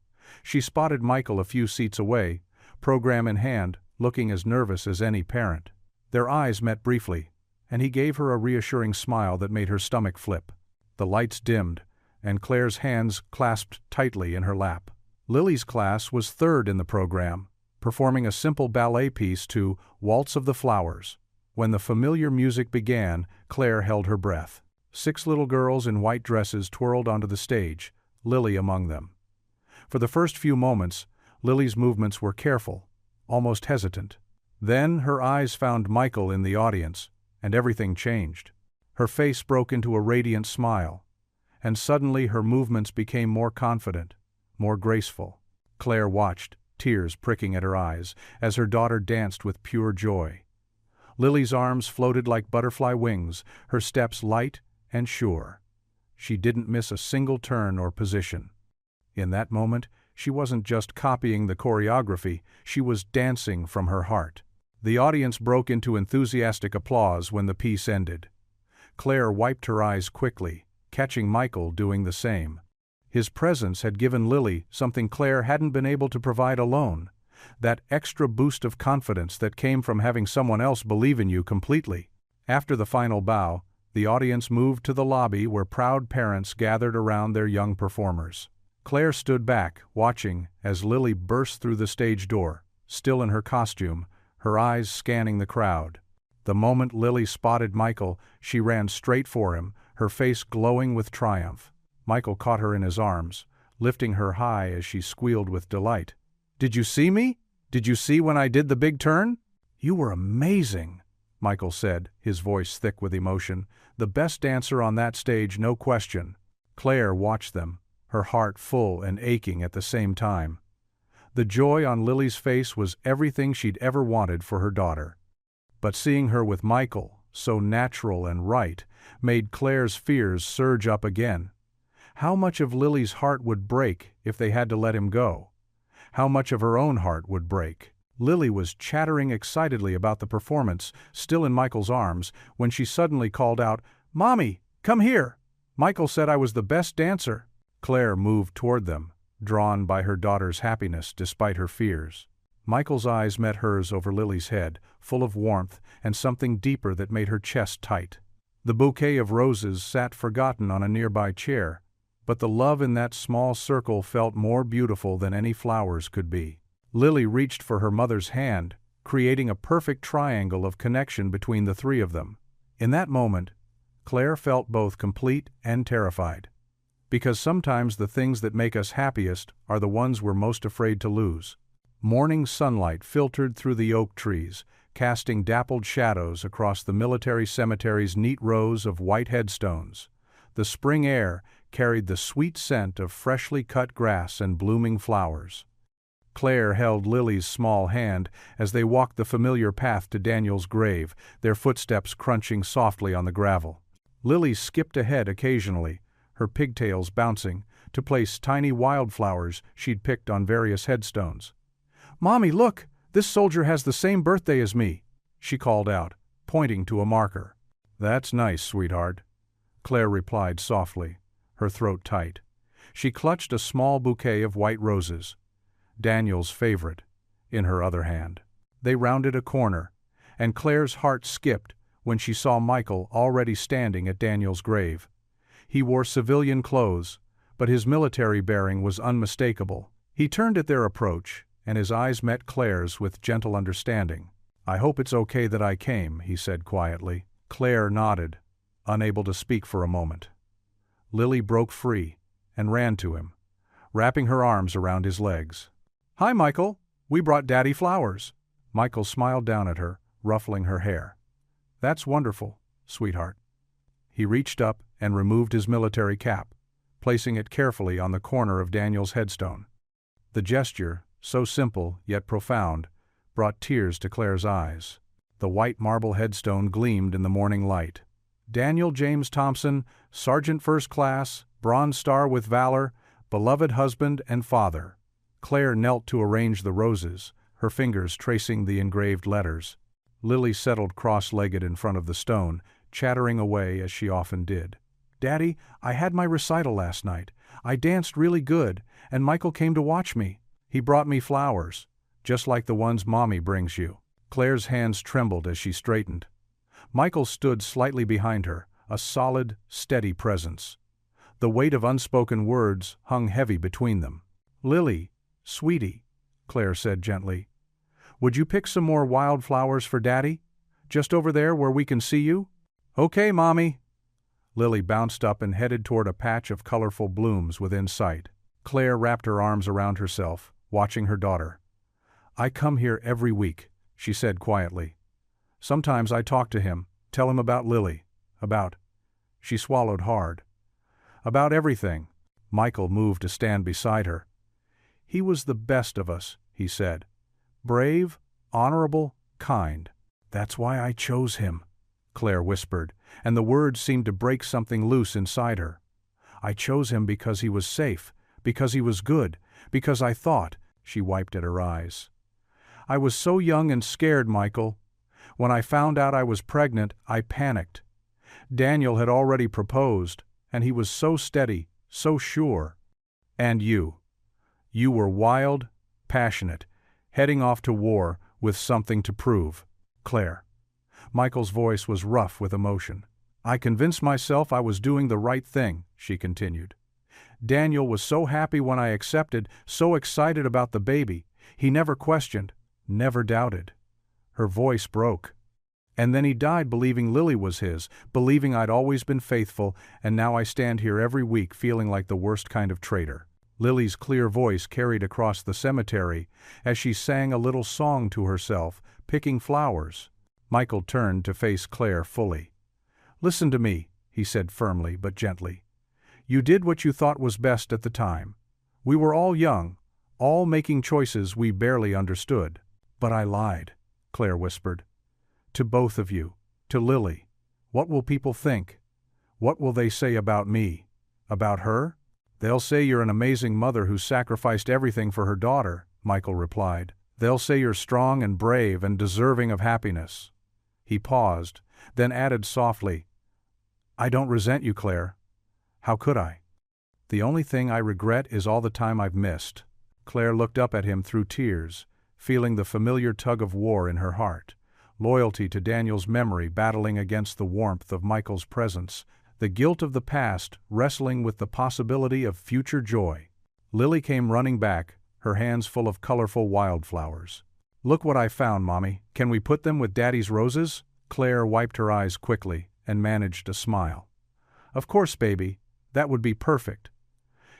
She spotted Michael a few seats away, program in hand, looking as nervous as any parent. Their eyes met briefly, and he gave her a reassuring smile that made her stomach flip. The lights dimmed, and Claire's hands clasped tightly in her lap. Lily's class was third in the program, performing a simple ballet piece to Waltz of the Flowers. When the familiar music began, Claire held her breath. 6 little girls in white dresses twirled onto the stage, Lily among them. For the first few moments, Lily's movements were careful, almost hesitant. Then her eyes found Michael in the audience, and everything changed. Her face broke into a radiant smile, and suddenly her movements became more confident, more graceful. Claire watched, tears pricking at her eyes, as her daughter danced with pure joy. Lily's arms floated like butterfly wings, her steps light and sure. She didn't miss a single turn or position. In that moment, she wasn't just copying the choreography, she was dancing from her heart. The audience broke into enthusiastic applause when the piece ended. Claire wiped her eyes quickly, catching Michael doing the same. His presence had given Lily something Claire hadn't been able to provide alone, that extra boost of confidence that came from having someone else believe in you completely. After the final bow, the audience moved to the lobby where proud parents gathered around their young performers. Claire stood back, watching as Lily burst through the stage door, still in her costume, her eyes scanning the crowd. The moment Lily spotted Michael, she ran straight for him, her face glowing with triumph. Michael caught her in his arms, lifting her high as she squealed with delight. "Did you see me? Did you see when I did the big turn?" "You were amazing," Michael said, his voice thick with emotion. "The best dancer on that stage, no question." Claire watched them, her heart full and aching at the same time. The joy on Lily's face was everything she'd ever wanted for her daughter. But seeing her with Michael, so natural and right, made Claire's fears surge up again. How much of Lily's heart would break if they had to let him go? How much of her own heart would break? Lily was chattering excitedly about the performance, still in Michael's arms, when she suddenly called out, "Mommy, come here! Michael said I was the best dancer." Claire moved toward them, drawn by her daughter's happiness despite her fears. Michael's eyes met hers over Lily's head, full of warmth and something deeper that made her chest tight. The bouquet of roses sat forgotten on a nearby chair, but the love in that small circle felt more beautiful than any flowers could be. Lily reached for her mother's hand, creating a perfect triangle of connection between the three of them. In that moment, Claire felt both complete and terrified. Because sometimes the things that make us happiest are the ones we're most afraid to lose. Morning sunlight filtered through the oak trees, casting dappled shadows across the military cemetery's neat rows of white headstones. The spring air carried the sweet scent of freshly cut grass and blooming flowers. Claire held Lily's small hand as they walked the familiar path to Daniel's grave, their footsteps crunching softly on the gravel. Lily skipped ahead occasionally, her pigtails bouncing, to place tiny wildflowers she'd picked on various headstones. "Mommy, look! This soldier has the same birthday as me," she called out, pointing to a marker. "That's nice, sweetheart," Claire replied softly, her throat tight. She clutched a small bouquet of white roses, Daniel's favorite, in her other hand. They rounded a corner, and Claire's heart skipped when she saw Michael already standing at Daniel's grave. He wore civilian clothes, but his military bearing was unmistakable. He turned at their approach, and his eyes met Claire's with gentle understanding. "I hope it's okay that I came," he said quietly. Claire nodded, unable to speak for a moment. Lily broke free and ran to him, wrapping her arms around his legs. "Hi, Michael. We brought Daddy flowers." Michael smiled down at her, ruffling her hair. "That's wonderful, sweetheart." He reached up and removed his military cap, placing it carefully on the corner of Daniel's headstone. The gesture, so simple yet profound, brought tears to Claire's eyes. The white marble headstone gleamed in the morning light. "Daniel James Thompson, Sergeant First Class, Bronze Star with Valor, beloved husband and father." Claire knelt to arrange the roses, her fingers tracing the engraved letters. Lily settled cross-legged in front of the stone, chattering away as she often did. "Daddy, I had my recital last night. I danced really good, and Michael came to watch me. He brought me flowers, just like the ones Mommy brings you." Claire's hands trembled as she straightened. Michael stood slightly behind her, a solid, steady presence. The weight of unspoken words hung heavy between them. "Lily, sweetie," Claire said gently, "would you pick some more wildflowers for Daddy? Just over there where we can see you?" "Okay, Mommy." Lily bounced up and headed toward a patch of colorful blooms within sight. Claire wrapped her arms around herself, watching her daughter. "I come here every week," she said quietly. "Sometimes I talk to him, tell him about Lily, about—" She swallowed hard. "About everything." Michael moved to stand beside her. "He was the best of us," he said. "Brave, honorable, kind. That's why I chose him," Claire whispered, and the words seemed to break something loose inside her. "I chose him because he was safe, because he was good, because I thought—" She wiped at her eyes. "I was so young and scared, Michael. When I found out I was pregnant, I panicked. Daniel had already proposed, and he was so steady, so sure. And you. You were wild, passionate, heading off to war with something to prove. Claire." Michael's voice was rough with emotion. "I convinced myself I was doing the right thing," she continued. "Daniel was so happy when I accepted, so excited about the baby. He never questioned, never doubted." Her voice broke. "And then he died believing Lily was his, believing I'd always been faithful, and now I stand here every week feeling like the worst kind of traitor." Lily's clear voice carried across the cemetery as she sang a little song to herself, picking flowers. Michael turned to face Claire fully. "Listen to me," he said firmly but gently. "You did what you thought was best at the time. We were all young, all making choices we barely understood. But I lied," Claire whispered. "To both of you, to Lily. What will people think? What will they say about me? About her?" "They'll say you're an amazing mother who sacrificed everything for her daughter," Michael replied. "They'll say you're strong and brave and deserving of happiness." He paused, then added softly, "I don't resent you, Claire. How could I? The only thing I regret is all the time I've missed." Claire looked up at him through tears, feeling the familiar tug of war in her heart, loyalty to Daniel's memory battling against the warmth of Michael's presence, the guilt of the past wrestling with the possibility of future joy. Lily came running back, her hands full of colorful wildflowers. "Look what I found, Mommy. Can we put them with Daddy's roses?" Claire wiped her eyes quickly and managed a smile. "Of course, baby. That would be perfect."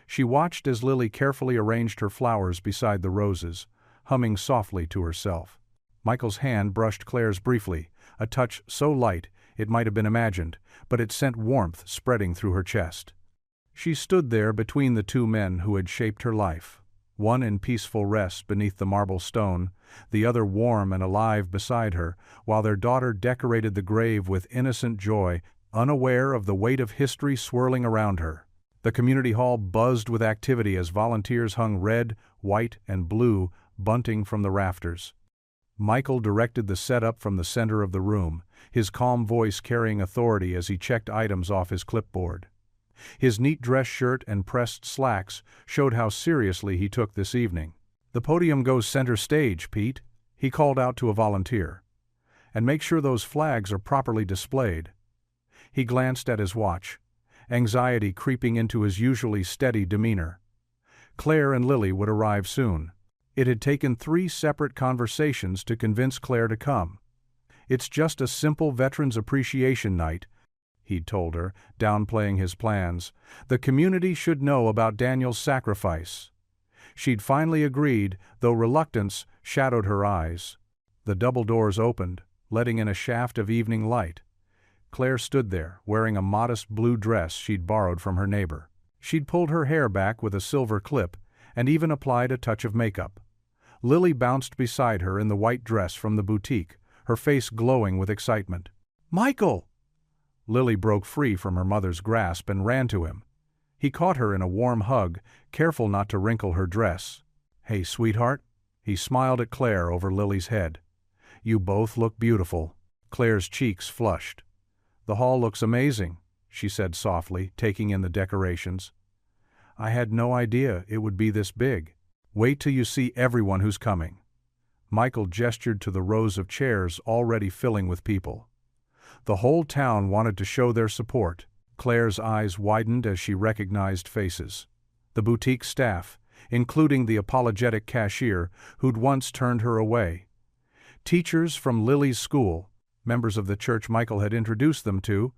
She watched as Lily carefully arranged her flowers beside the roses, humming softly to herself. Michael's hand brushed Claire's briefly, a touch so light it might have been imagined, but it sent warmth spreading through her chest. She stood there between the two men who had shaped her life, one in peaceful rest beneath the marble stone, the other warm and alive beside her, while their daughter decorated the grave with innocent joy, unaware of the weight of history swirling around her. The community hall buzzed with activity as volunteers hung red, white, and blue bunting from the rafters. Michael directed the setup from the center of the room, his calm voice carrying authority as he checked items off his clipboard. His neat dress shirt and pressed slacks showed how seriously he took this evening. "The podium goes center stage, Pete," he called out to a volunteer. "And make sure those flags are properly displayed." He glanced at his watch, anxiety creeping into his usually steady demeanor. Claire and Lily would arrive soon. It had taken 3 separate conversations to convince Claire to come. "It's just a simple Veterans Appreciation Night," he'd told her, downplaying his plans. "The community should know about Daniel's sacrifice." She'd finally agreed, though reluctance shadowed her eyes. The double doors opened, letting in a shaft of evening light. Claire stood there, wearing a modest blue dress she'd borrowed from her neighbor. She'd pulled her hair back with a silver clip, and even applied a touch of makeup. Lily bounced beside her in the white dress from the boutique, her face glowing with excitement. "Michael!" Lily broke free from her mother's grasp and ran to him. He caught her in a warm hug, careful not to wrinkle her dress. "Hey, sweetheart." He smiled at Claire over Lily's head. "You both look beautiful." Claire's cheeks flushed. "The hall looks amazing," she said softly, taking in the decorations. "I had no idea it would be this big. Wait till you see everyone who's coming." Michael gestured to the rows of chairs already filling with people. The whole town wanted to show their support. Claire's eyes widened as she recognized faces. The boutique staff, including the apologetic cashier who'd once turned her away. Teachers from Lily's school, members of the church Michael had introduced them to,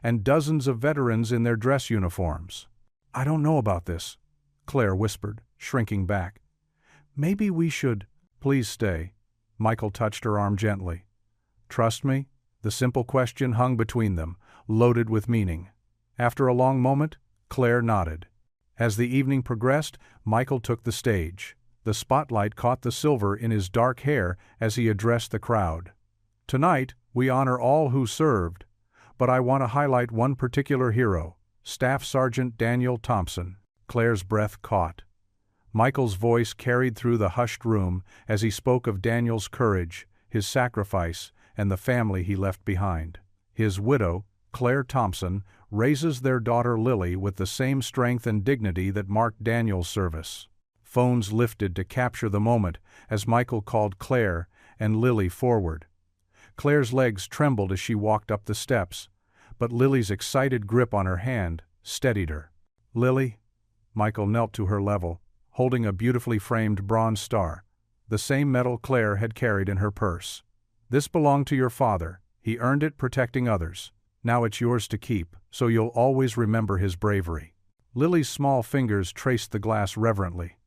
and dozens of veterans in their dress uniforms. "I don't know about this," Claire whispered, shrinking back. "Maybe we should—" "Please stay." Michael touched her arm gently. "Trust me?" The simple question hung between them, loaded with meaning. After a long moment, Claire nodded. As the evening progressed, Michael took the stage. The spotlight caught the silver in his dark hair as he addressed the crowd. "Tonight, we honor all who served, but I want to highlight one particular hero, Staff Sergeant Daniel Thompson." Claire's breath caught. Michael's voice carried through the hushed room as he spoke of Daniel's courage, his sacrifice, and the family he left behind. His widow, Claire Thompson, raises their daughter Lily with the same strength and dignity that marked Daniel's service. Phones lifted to capture the moment as Michael called Claire and Lily forward. Claire's legs trembled as she walked up the steps, but Lily's excited grip on her hand steadied her. "Lily," Michael knelt to her level, holding a beautifully framed bronze star, the same medal Claire had carried in her purse. "This belonged to your father. He earned it protecting others. Now it's yours to keep, so you'll always remember his bravery." Lily's small fingers traced the glass reverently.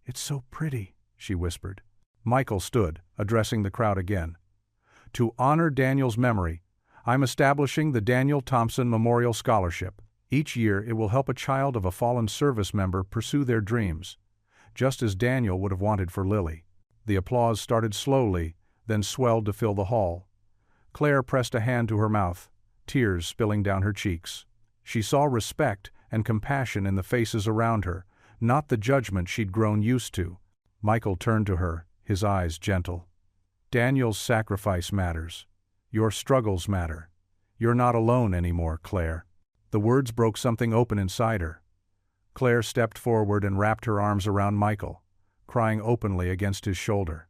"It's so pretty," she whispered. Michael stood, addressing the crowd again. "To honor Daniel's memory, I'm establishing the Daniel Thompson Memorial Scholarship. Each year it will help a child of a fallen service member pursue their dreams, just as Daniel would have wanted for Lily." The applause started slowly, then swelled to fill the hall. Claire pressed a hand to her mouth, tears spilling down her cheeks. She saw respect and compassion in the faces around her, not the judgment she'd grown used to. Michael turned to her, his eyes gentle. "Daniel's sacrifice matters. Your struggles matter. You're not alone anymore, Claire." The words broke something open inside her. Claire stepped forward and wrapped her arms around Michael, crying openly against his shoulder.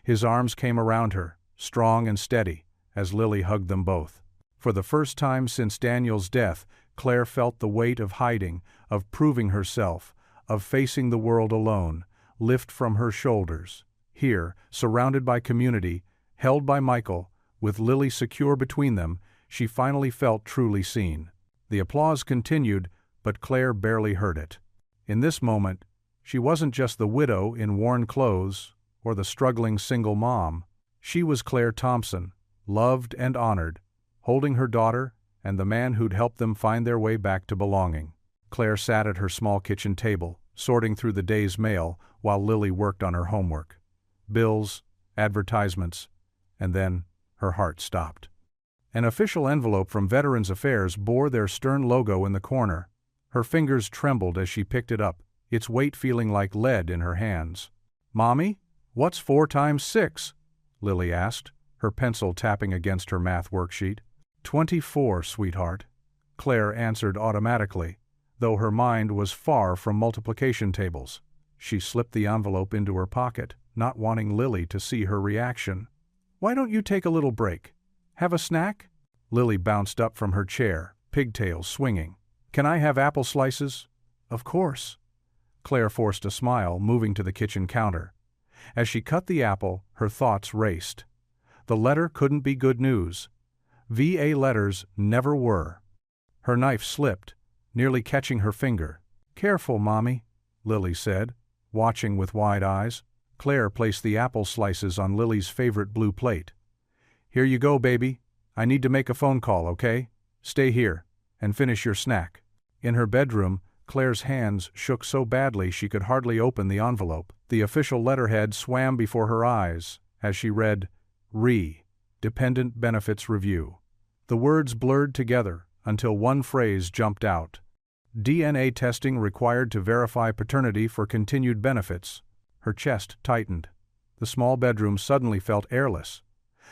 His arms came around her, strong and steady, as Lily hugged them both. For the first time since Daniel's death, Claire felt the weight of hiding, of proving herself, of facing the world alone, lift from her shoulders. Here, surrounded by community, held by Michael, with Lily secure between them, she finally felt truly seen. The applause continued, but Claire barely heard it. In this moment, she wasn't just the widow in worn clothes or the struggling single mom. She was Claire Thompson, loved and honored, holding her daughter and the man who'd helped them find their way back to belonging. Claire sat at her small kitchen table, sorting through the day's mail while Lily worked on her homework. Bills, advertisements, and then her heart stopped. An official envelope from Veterans Affairs bore their stern logo in the corner. Her fingers trembled as she picked it up, its weight feeling like lead in her hands. "Mommy, what's 4 times 6? Lily asked, her pencil tapping against her math worksheet. 24, sweetheart," Claire answered automatically, though her mind was far from multiplication tables. She slipped the envelope into her pocket, not wanting Lily to see her reaction. "Why don't you take a little break? Have a snack?" Lily bounced up from her chair, pigtails swinging. "Can I have apple slices?" "Of course." Claire forced a smile, moving to the kitchen counter. As she cut the apple, her thoughts raced. The letter couldn't be good news. VA letters never were. Her knife slipped, nearly catching her finger. "Careful, Mommy," Lily said, watching with wide eyes. Claire placed the apple slices on Lily's favorite blue plate. "Here you go, baby. I need to make a phone call, okay? Stay here and finish your snack." In her bedroom, Claire's hands shook so badly she could hardly open the envelope. The official letterhead swam before her eyes as she read, Dependent Benefits Review. The words blurred together until one phrase jumped out. DNA testing required to verify paternity for continued benefits. Her chest tightened. The small bedroom suddenly felt airless.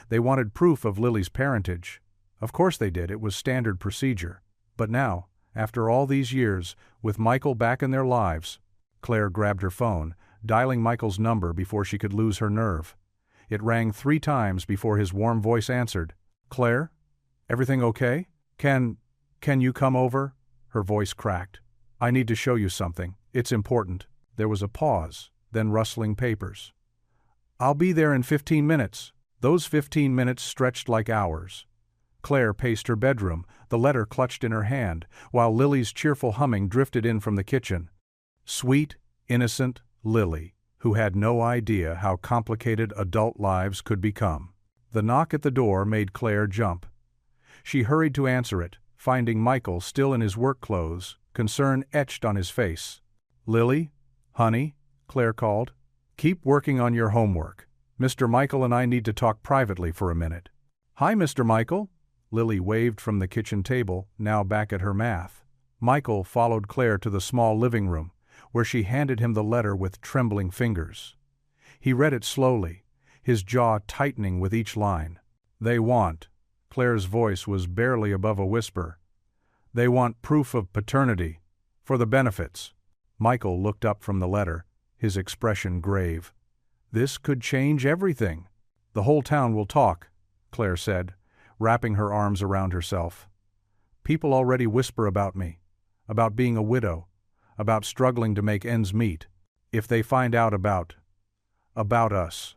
They wanted proof of Lily's parentage. Of course they did, it was standard procedure. But now, after all these years, with Michael back in their lives, Claire grabbed her phone, dialing Michael's number before she could lose her nerve. It rang 3 times before his warm voice answered. "Claire? Everything okay? Can you come over?" Her voice cracked. "I need to show you something. It's important." There was a pause, then rustling papers. "I'll be there in 15 minutes. Those 15 minutes stretched like hours. Claire paced her bedroom, the letter clutched in her hand, while Lily's cheerful humming drifted in from the kitchen. Sweet, innocent Lily, who had no idea how complicated adult lives could become. The knock at the door made Claire jump. She hurried to answer it, finding Michael still in his work clothes, concern etched on his face. "Lily? Honey?" Claire called. "Keep working on your homework. Mr. Michael and I need to talk privately for a minute." "Hi, Mr. Michael." Lily waved from the kitchen table, now back at her math. Michael followed Claire to the small living room, where she handed him the letter with trembling fingers. He read it slowly, his jaw tightening with each line. "They want," Claire's voice was barely above a whisper, "they want proof of paternity, for the benefits." Michael looked up from the letter, his expression grave. "This could change everything." "The whole town will talk," Claire said, wrapping her arms around herself. "People already whisper about me, about being a widow, about struggling to make ends meet. If they find out about us,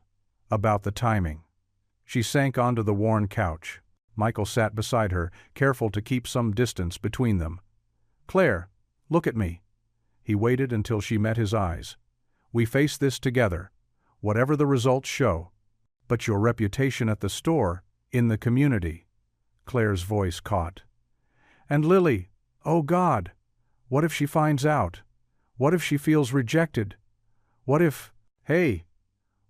about the timing." She sank onto the worn couch. Michael sat beside her, careful to keep some distance between them. "Claire, look at me." He waited until she met his eyes. "We face this together, whatever the results show. But your reputation at the store, in the community." Claire's voice caught. "And Lily, oh God, what if she finds out? What if she feels rejected? What if—" "Hey!"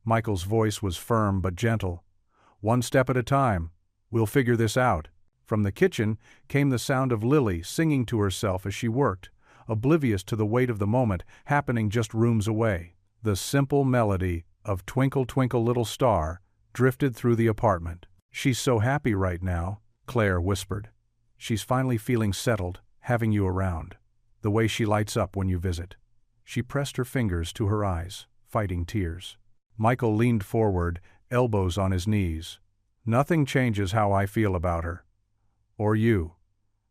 Michael's voice was firm but gentle. "One step at a time. We'll figure this out." From the kitchen came the sound of Lily singing to herself as she worked, oblivious to the weight of the moment happening just rooms away. The simple melody of "Twinkle, Twinkle, Little Star" drifted through the apartment. "She's so happy right now," Claire whispered. "She's finally feeling settled, having you around. The way she lights up when you visit." She pressed her fingers to her eyes, fighting tears. Michael leaned forward, elbows on his knees. "Nothing changes how I feel about her. Or you."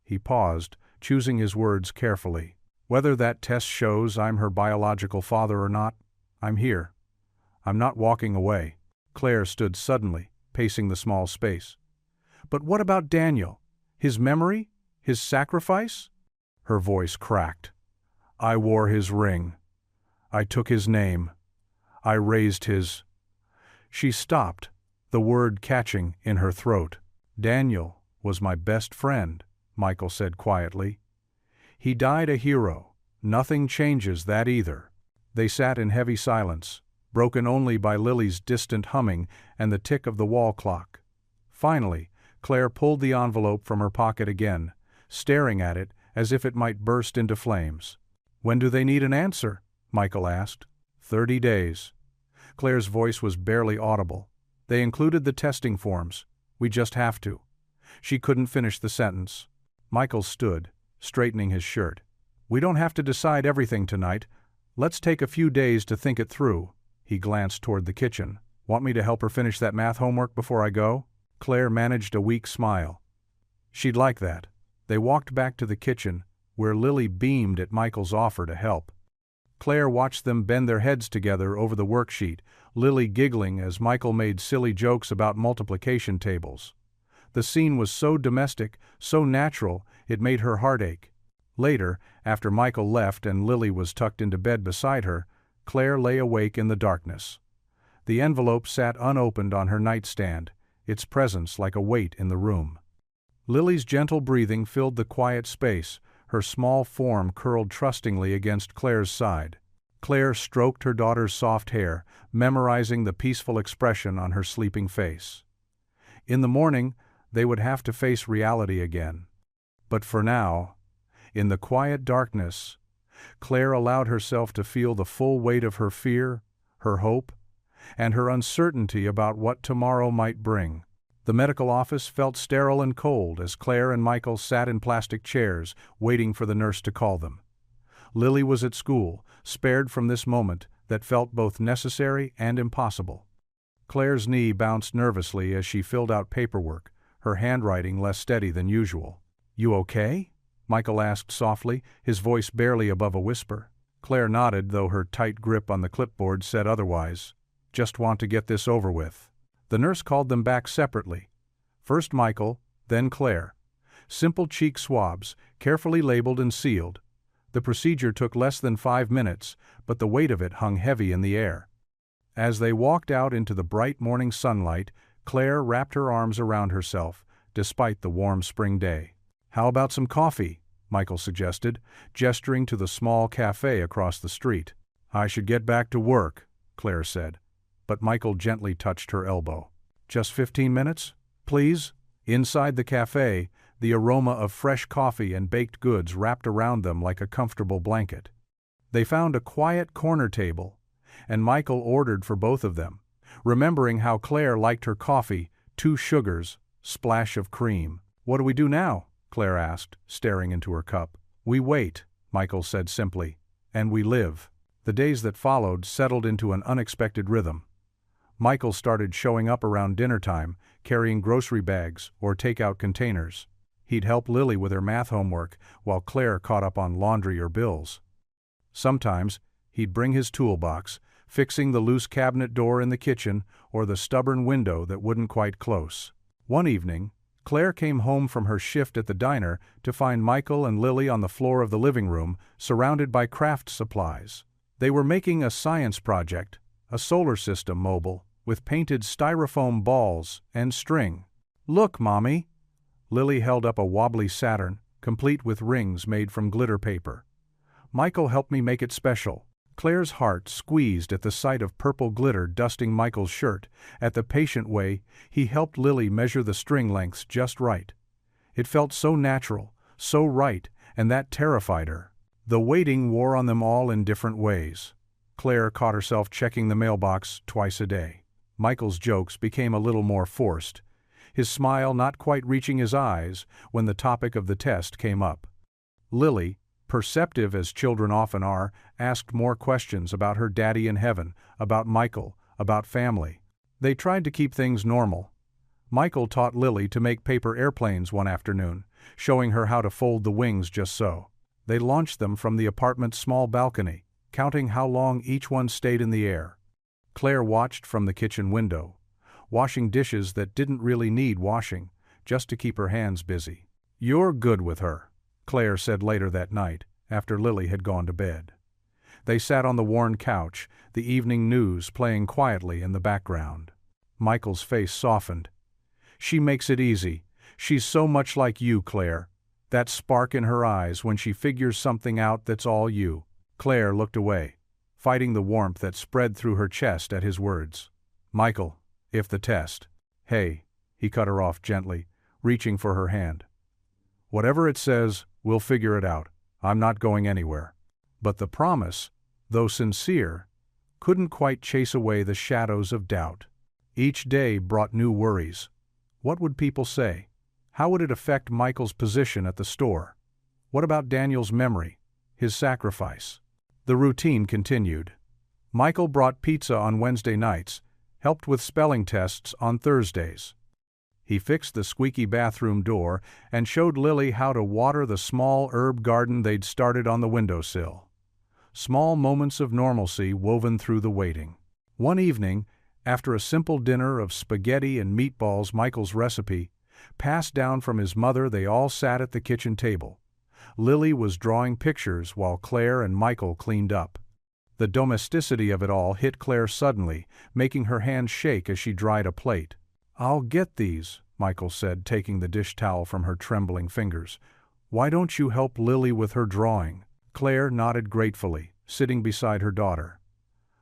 He paused, choosing his words carefully. "Whether that test shows I'm her biological father or not, I'm here. I'm not walking away." Claire stood suddenly, pacing the small space. "But what about Daniel? His memory? His sacrifice?" Her voice cracked. "I wore his ring. I took his name. I raised his—" She stopped, the word catching in her throat. "Daniel was my best friend," Michael said quietly. "He died a hero. Nothing changes that either." They sat in heavy silence, broken only by Lily's distant humming and the tick of the wall clock. Finally, Claire pulled the envelope from her pocket again, staring at it as if it might burst into flames. "When do they need an answer?" Michael asked. 30 days. Claire's voice was barely audible. "They included the testing forms. We just have to." She couldn't finish the sentence. Michael stood, straightening his shirt. "We don't have to decide everything tonight. Let's take a few days to think it through." He glanced toward the kitchen. "Want me to help her finish that math homework before I go?" Claire managed a weak smile. She'd like that. They walked back to the kitchen, where Lily beamed at Michael's offer to help. Claire watched them bend their heads together over the worksheet, Lily giggling as Michael made silly jokes about multiplication tables. The scene was so domestic, so natural, it made her heart ache. Later, after Michael left and Lily was tucked into bed beside her, Claire lay awake in the darkness. The envelope sat unopened on her nightstand, its presence like a weight in the room. Lily's gentle breathing filled the quiet space, her small form curled trustingly against Claire's side. Claire stroked her daughter's soft hair, memorizing the peaceful expression on her sleeping face. In the morning, they would have to face reality again. But for now, in the quiet darkness, Claire allowed herself to feel the full weight of her fear, her hope, and her uncertainty about what tomorrow might bring. The medical office felt sterile and cold as Claire and Michael sat in plastic chairs, waiting for the nurse to call them. Lily was at school, spared from this moment that felt both necessary and impossible. Claire's knee bounced nervously as she filled out paperwork, her handwriting less steady than usual. "You okay?" Michael asked softly, his voice barely above a whisper. Claire nodded, though her tight grip on the clipboard said otherwise. "Just want to get this over with." The nurse called them back separately. First Michael, then Claire. Simple cheek swabs, carefully labeled and sealed. The procedure took less than 5 minutes, but the weight of it hung heavy in the air. As they walked out into the bright morning sunlight, Claire wrapped her arms around herself, despite the warm spring day. "How about some coffee?" Michael suggested, gesturing to the small cafe across the street. "I should get back to work," Claire said, but Michael gently touched her elbow. "Just 15 minutes, please?" Inside the cafe, the aroma of fresh coffee and baked goods wrapped around them like a comfortable blanket. They found a quiet corner table, and Michael ordered for both of them, remembering how Claire liked her coffee, 2 sugars, splash of cream. "What do we do now?" Claire asked, staring into her cup. "We wait," Michael said simply, "and we live." The days that followed settled into an unexpected rhythm. Michael started showing up around dinner time, carrying grocery bags or takeout containers. He'd help Lily with her math homework, while Claire caught up on laundry or bills. Sometimes, he'd bring his toolbox, fixing the loose cabinet door in the kitchen or the stubborn window that wouldn't quite close. One evening, Claire came home from her shift at the diner to find Michael and Lily on the floor of the living room, surrounded by craft supplies. They were making a science project, a solar system mobile, with painted styrofoam balls and string. "Look, Mommy!" Lily held up a wobbly Saturn, complete with rings made from glitter paper. "Michael helped me make it special." Claire's heart squeezed at the sight of purple glitter dusting Michael's shirt. At the patient way, he helped Lily measure the string lengths just right. It felt so natural, so right, and that terrified her. The waiting wore on them all in different ways. Claire caught herself checking the mailbox twice a day. Michael's jokes became a little more forced, his smile not quite reaching his eyes when the topic of the test came up. Lily, perceptive as children often are, asked more questions about her daddy in heaven, about Michael, about family. They tried to keep things normal. Michael taught Lily to make paper airplanes one afternoon, showing her how to fold the wings just so. They launched them from the apartment's small balcony, counting how long each one stayed in the air. Claire watched from the kitchen window, washing dishes that didn't really need washing, just to keep her hands busy. "You're good with her," Claire said later that night, after Lily had gone to bed. They sat on the worn couch, the evening news playing quietly in the background. Michael's face softened. "She makes it easy. She's so much like you, Claire. That spark in her eyes when she figures something out that's all you." Claire looked away, fighting the warmth that spread through her chest at his words. "Michael, if the test..." "Hey," he cut her off gently, reaching for her hand. "Whatever it says, we'll figure it out. I'm not going anywhere." But the promise, though sincere, couldn't quite chase away the shadows of doubt. Each day brought new worries. What would people say? How would it affect Michael's position at the store? What about Daniel's memory, his sacrifice? The routine continued. Michael brought pizza on Wednesday nights, helped with spelling tests on Thursdays. He fixed the squeaky bathroom door and showed Lily how to water the small herb garden they'd started on the windowsill. small moments of normalcy woven through the waiting. One evening, after a simple dinner of spaghetti and meatballs, Michael's recipe, passed down from his mother, they all sat at the kitchen table. Lily was drawing pictures while Claire and Michael cleaned up. The domesticity of it all hit Claire suddenly, making her hands shake as she dried a plate. "I'll get these," Michael said, taking the dish towel from her trembling fingers. "Why don't you help Lily with her drawing?" Claire nodded gratefully, sitting beside her daughter.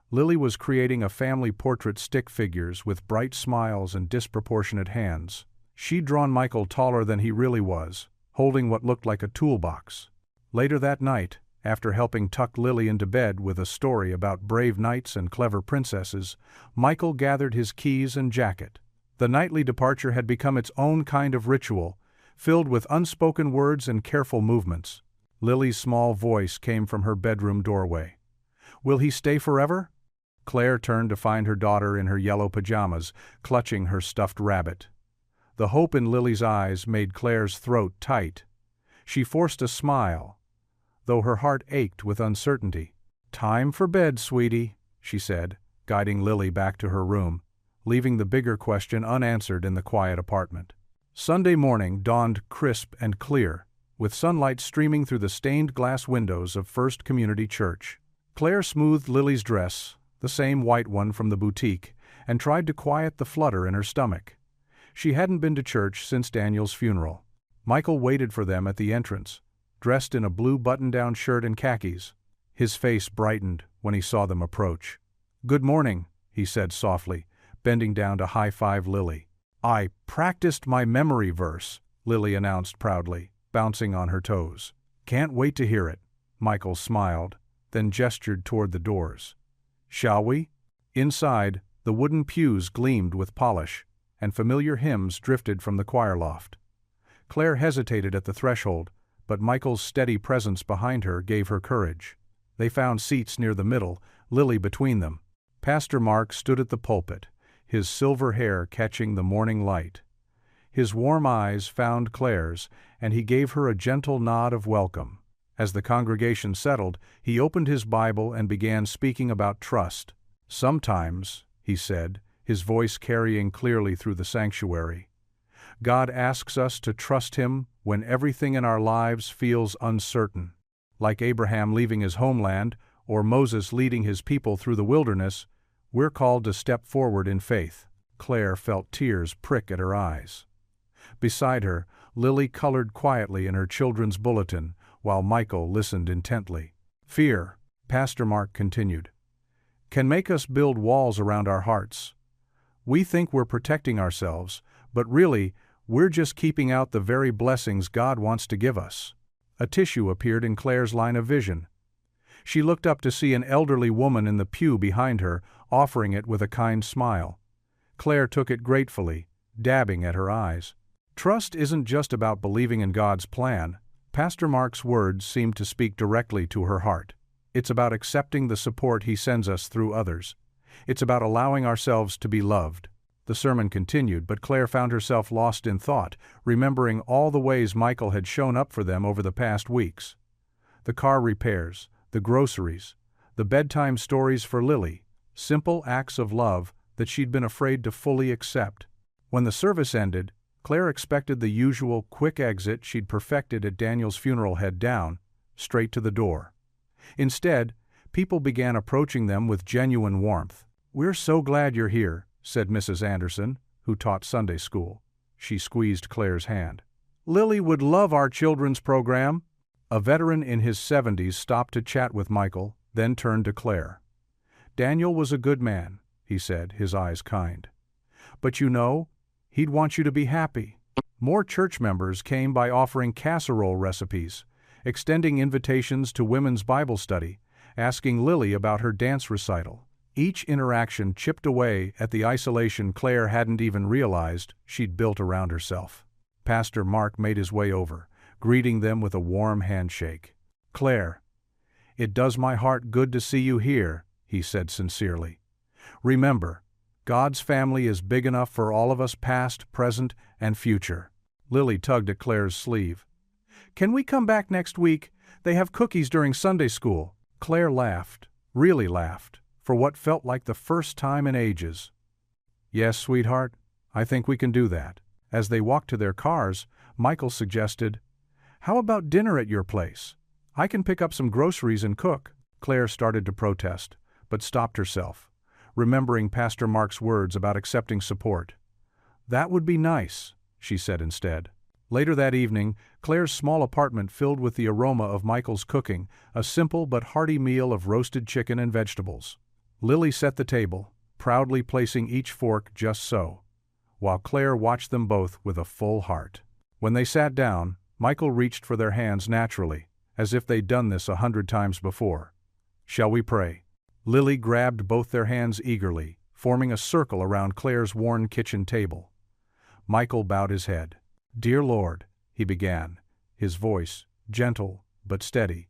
Lily was creating a family portrait stick figures with bright smiles and disproportionate hands. She'd drawn Michael taller than he really was, holding what looked like a toolbox. Later that night, after helping tuck Lily into bed with a story about brave knights and clever princesses, Michael gathered his keys and jacket. The nightly departure had become its own kind of ritual, filled with unspoken words and careful movements. Lily's small voice came from her bedroom doorway. "Will he stay forever?" Claire turned to find her daughter in her yellow pajamas, clutching her stuffed rabbit. The hope in Lily's eyes made Claire's throat tight. She forced a smile, though her heart ached with uncertainty. "Time for bed, sweetie," she said, guiding Lily back to her room, leaving the bigger question unanswered in the quiet apartment. Sunday morning dawned crisp and clear, with sunlight streaming through the stained glass windows of First Community Church. Claire smoothed Lily's dress, the same white one from the boutique, and tried to quiet the flutter in her stomach. She hadn't been to church since Daniel's funeral. Michael waited for them at the entrance, dressed in a blue button-down shirt and khakis. His face brightened when he saw them approach. "Good morning," he said softly, bending down to high-five Lily. "I practiced my memory verse," Lily announced proudly, bouncing on her toes. "Can't wait to hear it." Michael smiled, then gestured toward the doors. "Shall we?" Inside, the wooden pews gleamed with polish, and familiar hymns drifted from the choir loft. Claire hesitated at the threshold, but Michael's steady presence behind her gave her courage. They found seats near the middle, Lily between them. Pastor Mark stood at the pulpit, his silver hair catching the morning light. His warm eyes found Claire's, and he gave her a gentle nod of welcome. As the congregation settled, he opened his Bible and began speaking about trust. "Sometimes," he said, his voice carrying clearly through the sanctuary, "God asks us to trust Him when everything in our lives feels uncertain. Like Abraham leaving his homeland, or Moses leading his people through the wilderness, we're called to step forward in faith." Claire felt tears prick at her eyes. Beside her, Lily colored quietly in her children's bulletin, while Michael listened intently. "Fear," Pastor Mark continued, "can make us build walls around our hearts. We think we're protecting ourselves, but really, we're just keeping out the very blessings God wants to give us." A tissue appeared in Claire's line of vision. She looked up to see an elderly woman in the pew behind her, offering it with a kind smile. Claire took it gratefully, dabbing at her eyes. Trust isn't just about believing in God's plan. Pastor Mark's words seemed to speak directly to her heart. It's about accepting the support He sends us through others. It's about allowing ourselves to be loved. The sermon continued, but Claire found herself lost in thought, remembering all the ways Michael had shown up for them over the past weeks. The car repairs, the groceries, the bedtime stories for Lily, simple acts of love that she'd been afraid to fully accept. When the service ended, Claire expected the usual quick exit she'd perfected at Daniel's funeral, head down, straight to the door. Instead, people began approaching them with genuine warmth. "We're so glad you're here," said Mrs. Anderson, who taught Sunday school. She squeezed Claire's hand. "Lily would love our children's program." A veteran in his 70s stopped to chat with Michael, then turned to Claire. "Daniel was a good man," he said, his eyes kind. "But you know, he'd want you to be happy." More church members came by offering casserole recipes, extending invitations to women's Bible study, asking Lily about her dance recital. Each interaction chipped away at the isolation Claire hadn't even realized she'd built around herself. Pastor Mark made his way over, greeting them with a warm handshake. "Claire, it does my heart good to see you here," he said sincerely. "Remember, God's family is big enough for all of us, past, present, and future." Lily tugged at Claire's sleeve. "Can we come back next week? They have cookies during Sunday school." Claire laughed, really laughed, for what felt like the first time in ages. "Yes, sweetheart, I think we can do that." As they walked to their cars, Michael suggested, "How about dinner at your place? I can pick up some groceries and cook." Claire started to protest, but stopped herself, remembering Pastor Mark's words about accepting support. "That would be nice," she said instead. Later that evening, Claire's small apartment filled with the aroma of Michael's cooking, a simple but hearty meal of roasted chicken and vegetables. Lily set the table, proudly placing each fork just so, while Claire watched them both with a full heart. When they sat down, Michael reached for their hands naturally, as if they'd done this 100 times before. "Shall we pray?" Lily grabbed both their hands eagerly, forming a circle around Claire's worn kitchen table. Michael bowed his head. "Dear Lord," he began, his voice gentle but steady,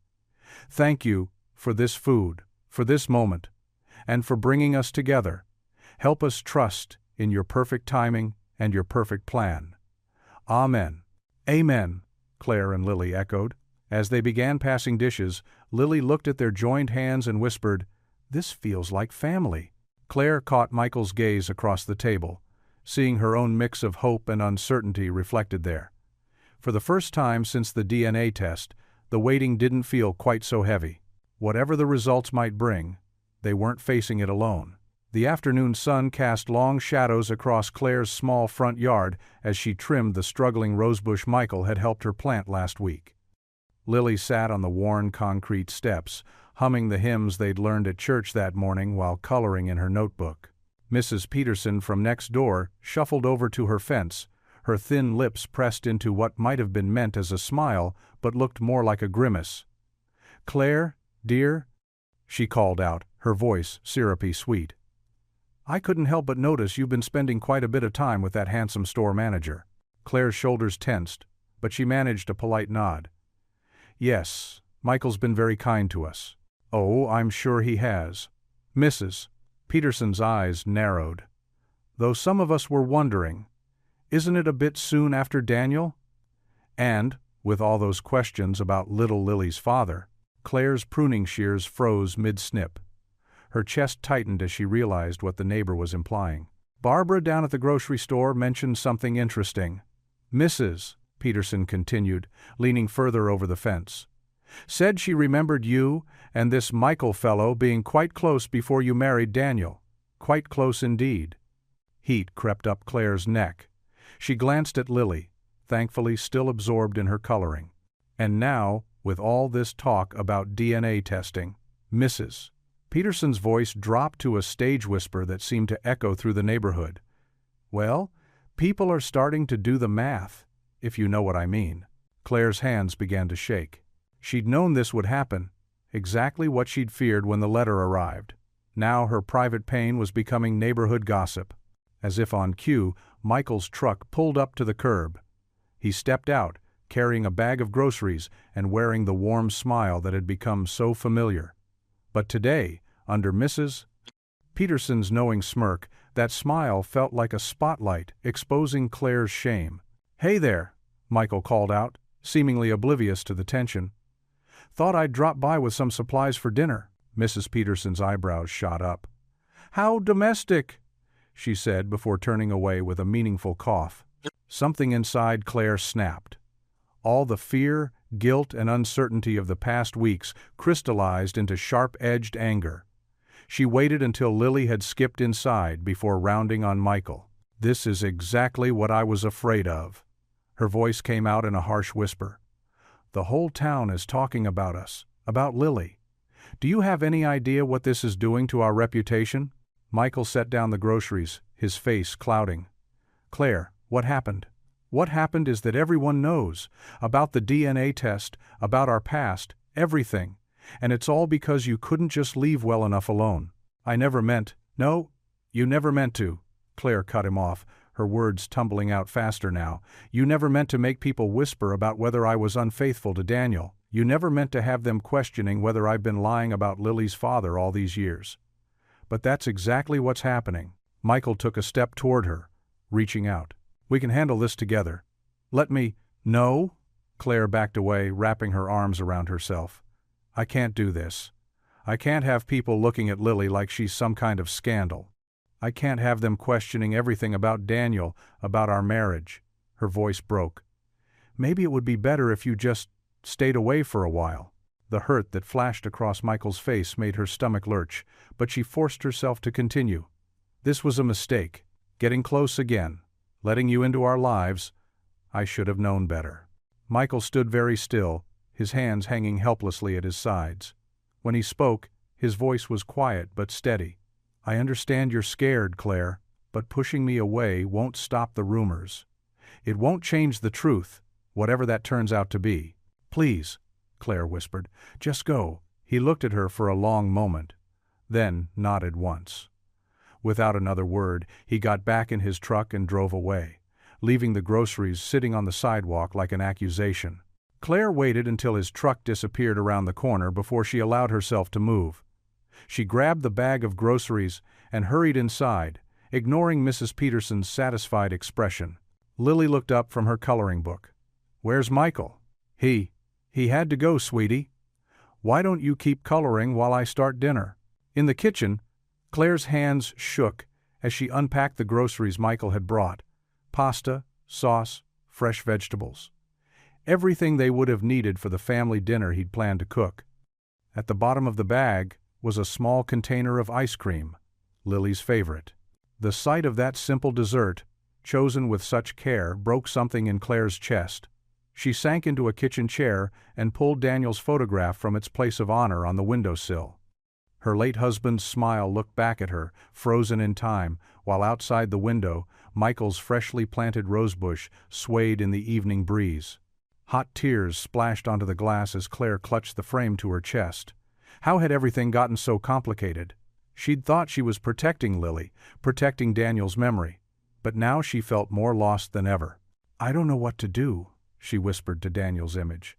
"thank you for this food, for this moment, and for bringing us together. Help us trust in your perfect timing and your perfect plan. Amen." "Amen," Claire and Lily echoed. As they began passing dishes, Lily looked at their joined hands and whispered, "This feels like family." Claire caught Michael's gaze across the table, seeing her own mix of hope and uncertainty reflected there. For the first time since the DNA test, the waiting didn't feel quite so heavy. Whatever the results might bring, they weren't facing it alone. The afternoon sun cast long shadows across Claire's small front yard as she trimmed the struggling rosebush Michael had helped her plant last week. Lily sat on the worn concrete steps, humming the hymns they'd learned at church that morning while coloring in her notebook. Mrs. Peterson from next door shuffled over to her fence, her thin lips pressed into what might have been meant as a smile but looked more like a grimace. "Claire, dear," she called out, her voice syrupy sweet. "I couldn't help but notice you've been spending quite a bit of time with that handsome store manager." Claire's shoulders tensed, but she managed a polite nod. "Yes, Michael's been very kind to us." "Oh, I'm sure he has." Mrs. Peterson's eyes narrowed. "Though some of us were wondering, isn't it a bit soon after Daniel?" And, with all those questions about little Lily's father, Claire's pruning shears froze mid-snip. Her chest tightened as she realized what the neighbor was implying. "Barbara down at the grocery store mentioned something interesting," Mrs. Peterson continued, leaning further over the fence. "Said she remembered you and this Michael fellow being quite close before you married Daniel. Quite close indeed." Heat crept up Claire's neck. She glanced at Lily, thankfully still absorbed in her coloring. And now, with all this talk about DNA testing, Mrs. Peterson's voice dropped to a stage whisper that seemed to echo through the neighborhood. "Well, people are starting to do the math, if you know what I mean." Claire's hands began to shake. She'd known this would happen, exactly what she'd feared when the letter arrived. Now her private pain was becoming neighborhood gossip. As if on cue, Michael's truck pulled up to the curb. He stepped out, carrying a bag of groceries and wearing the warm smile that had become so familiar. But today, under Mrs. Peterson's knowing smirk, that smile felt like a spotlight exposing Claire's shame. "Hey there," Michael called out, seemingly oblivious to the tension. "Thought I'd drop by with some supplies for dinner." Mrs. Peterson's eyebrows shot up. "How domestic," she said before turning away with a meaningful cough. Something inside Claire snapped. All the fear, guilt, and uncertainty of the past weeks crystallized into sharp-edged anger. She waited until Lily had skipped inside before rounding on Michael. "This is exactly what I was afraid of." Her voice came out in a harsh whisper. "The whole town is talking about us, about Lily. Do you have any idea what this is doing to our reputation?" Michael set down the groceries, his face clouding. "Claire, what happened? What happened is that everyone knows about the DNA test, about our past, everything. And it's all because you couldn't just leave well enough alone." "I never meant—" "No, you never meant to," Claire cut him off, her words tumbling out faster now. "You never meant to make people whisper about whether I was unfaithful to Daniel. You never meant to have them questioning whether I've been lying about Lily's father all these years. But that's exactly what's happening." Michael took a step toward her, reaching out. "We can handle this together. Let me—" "No." Claire backed away, wrapping her arms around herself. "I can't do this. I can't have people looking at Lily like she's some kind of scandal. I can't have them questioning everything about Daniel, about our marriage." Her voice broke. "Maybe it would be better if you just stayed away for a while." The hurt that flashed across Michael's face made her stomach lurch, but she forced herself to continue. "This was a mistake. Getting close again. Letting you into our lives. I should have known better." Michael stood very still, his hands hanging helplessly at his sides. When he spoke, his voice was quiet but steady. "I understand you're scared, Claire, but pushing me away won't stop the rumors. It won't change the truth, whatever that turns out to be. Please," Claire whispered, "just go." He looked at her for a long moment, then nodded once. Without another word, he got back in his truck and drove away, leaving the groceries sitting on the sidewalk like an accusation. Claire waited until his truck disappeared around the corner before she allowed herself to move. She grabbed the bag of groceries and hurried inside, ignoring Mrs. Peterson's satisfied expression. Lily looked up from her coloring book. "Where's Michael?" He had to go, sweetie. Why don't you keep coloring while I start dinner?" In the kitchen, Claire's hands shook as she unpacked the groceries Michael had brought. Pasta, sauce, fresh vegetables. Everything they would have needed for the family dinner he'd planned to cook. At the bottom of the bag was a small container of ice cream, Lily's favorite. The sight of that simple dessert, chosen with such care, broke something in Claire's chest. She sank into a kitchen chair and pulled Daniel's photograph from its place of honor on the windowsill. Her late husband's smile looked back at her, frozen in time, while outside the window, Michael's freshly planted rosebush swayed in the evening breeze. Hot tears splashed onto the glass as Claire clutched the frame to her chest. How had everything gotten so complicated? She'd thought she was protecting Lily, protecting Daniel's memory, but now she felt more lost than ever. "I don't know what to do," she whispered to Daniel's image.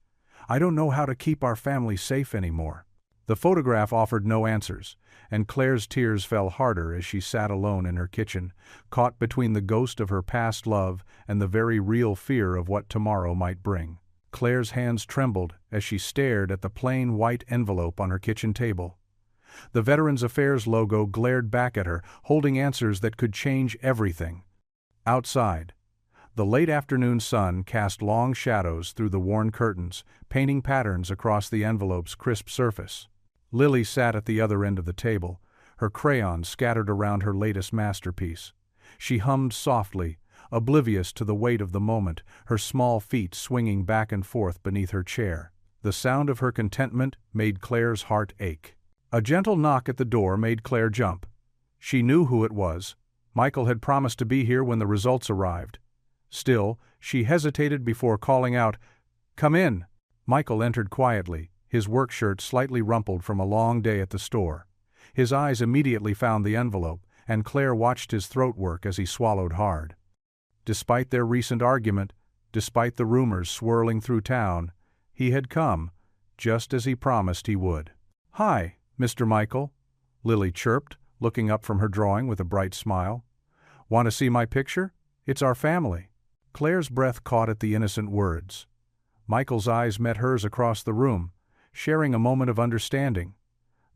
"I don't know how to keep our family safe anymore." The photograph offered no answers, and Claire's tears fell harder as she sat alone in her kitchen, caught between the ghost of her past love and the very real fear of what tomorrow might bring. Claire's hands trembled as she stared at the plain white envelope on her kitchen table. The Veterans Affairs logo glared back at her, holding answers that could change everything. Outside, the late afternoon sun cast long shadows through the worn curtains, painting patterns across the envelope's crisp surface. Lily sat at the other end of the table, her crayons scattered around her latest masterpiece. She hummed softly, oblivious to the weight of the moment, her small feet swinging back and forth beneath her chair. The sound of her contentment made Claire's heart ache. A gentle knock at the door made Claire jump. She knew who it was. Michael had promised to be here when the results arrived. Still, she hesitated before calling out, "Come in." Michael entered quietly, his work shirt slightly rumpled from a long day at the store. His eyes immediately found the envelope, and Claire watched his throat work as he swallowed hard. Despite their recent argument, despite the rumors swirling through town, he had come, just as he promised he would. "Hi, Mr. Michael," Lily chirped, looking up from her drawing with a bright smile. "Want to see my picture? It's our family." Claire's breath caught at the innocent words. Michael's eyes met hers across the room, sharing a moment of understanding.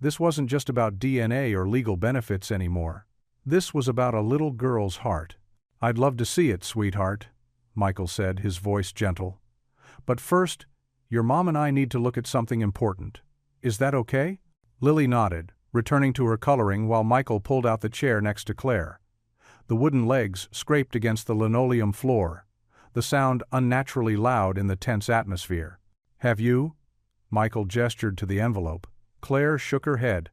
This wasn't just about DNA or legal benefits anymore. This was about a little girl's heart. "I'd love to see it, sweetheart," Michael said, his voice gentle. "But first, your mom and I need to look at something important. Is that okay?" Lily nodded, returning to her coloring while Michael pulled out the chair next to Claire. The wooden legs scraped against the linoleum floor, the sound unnaturally loud in the tense atmosphere. "Have you?" Michael gestured to the envelope. Claire shook her head.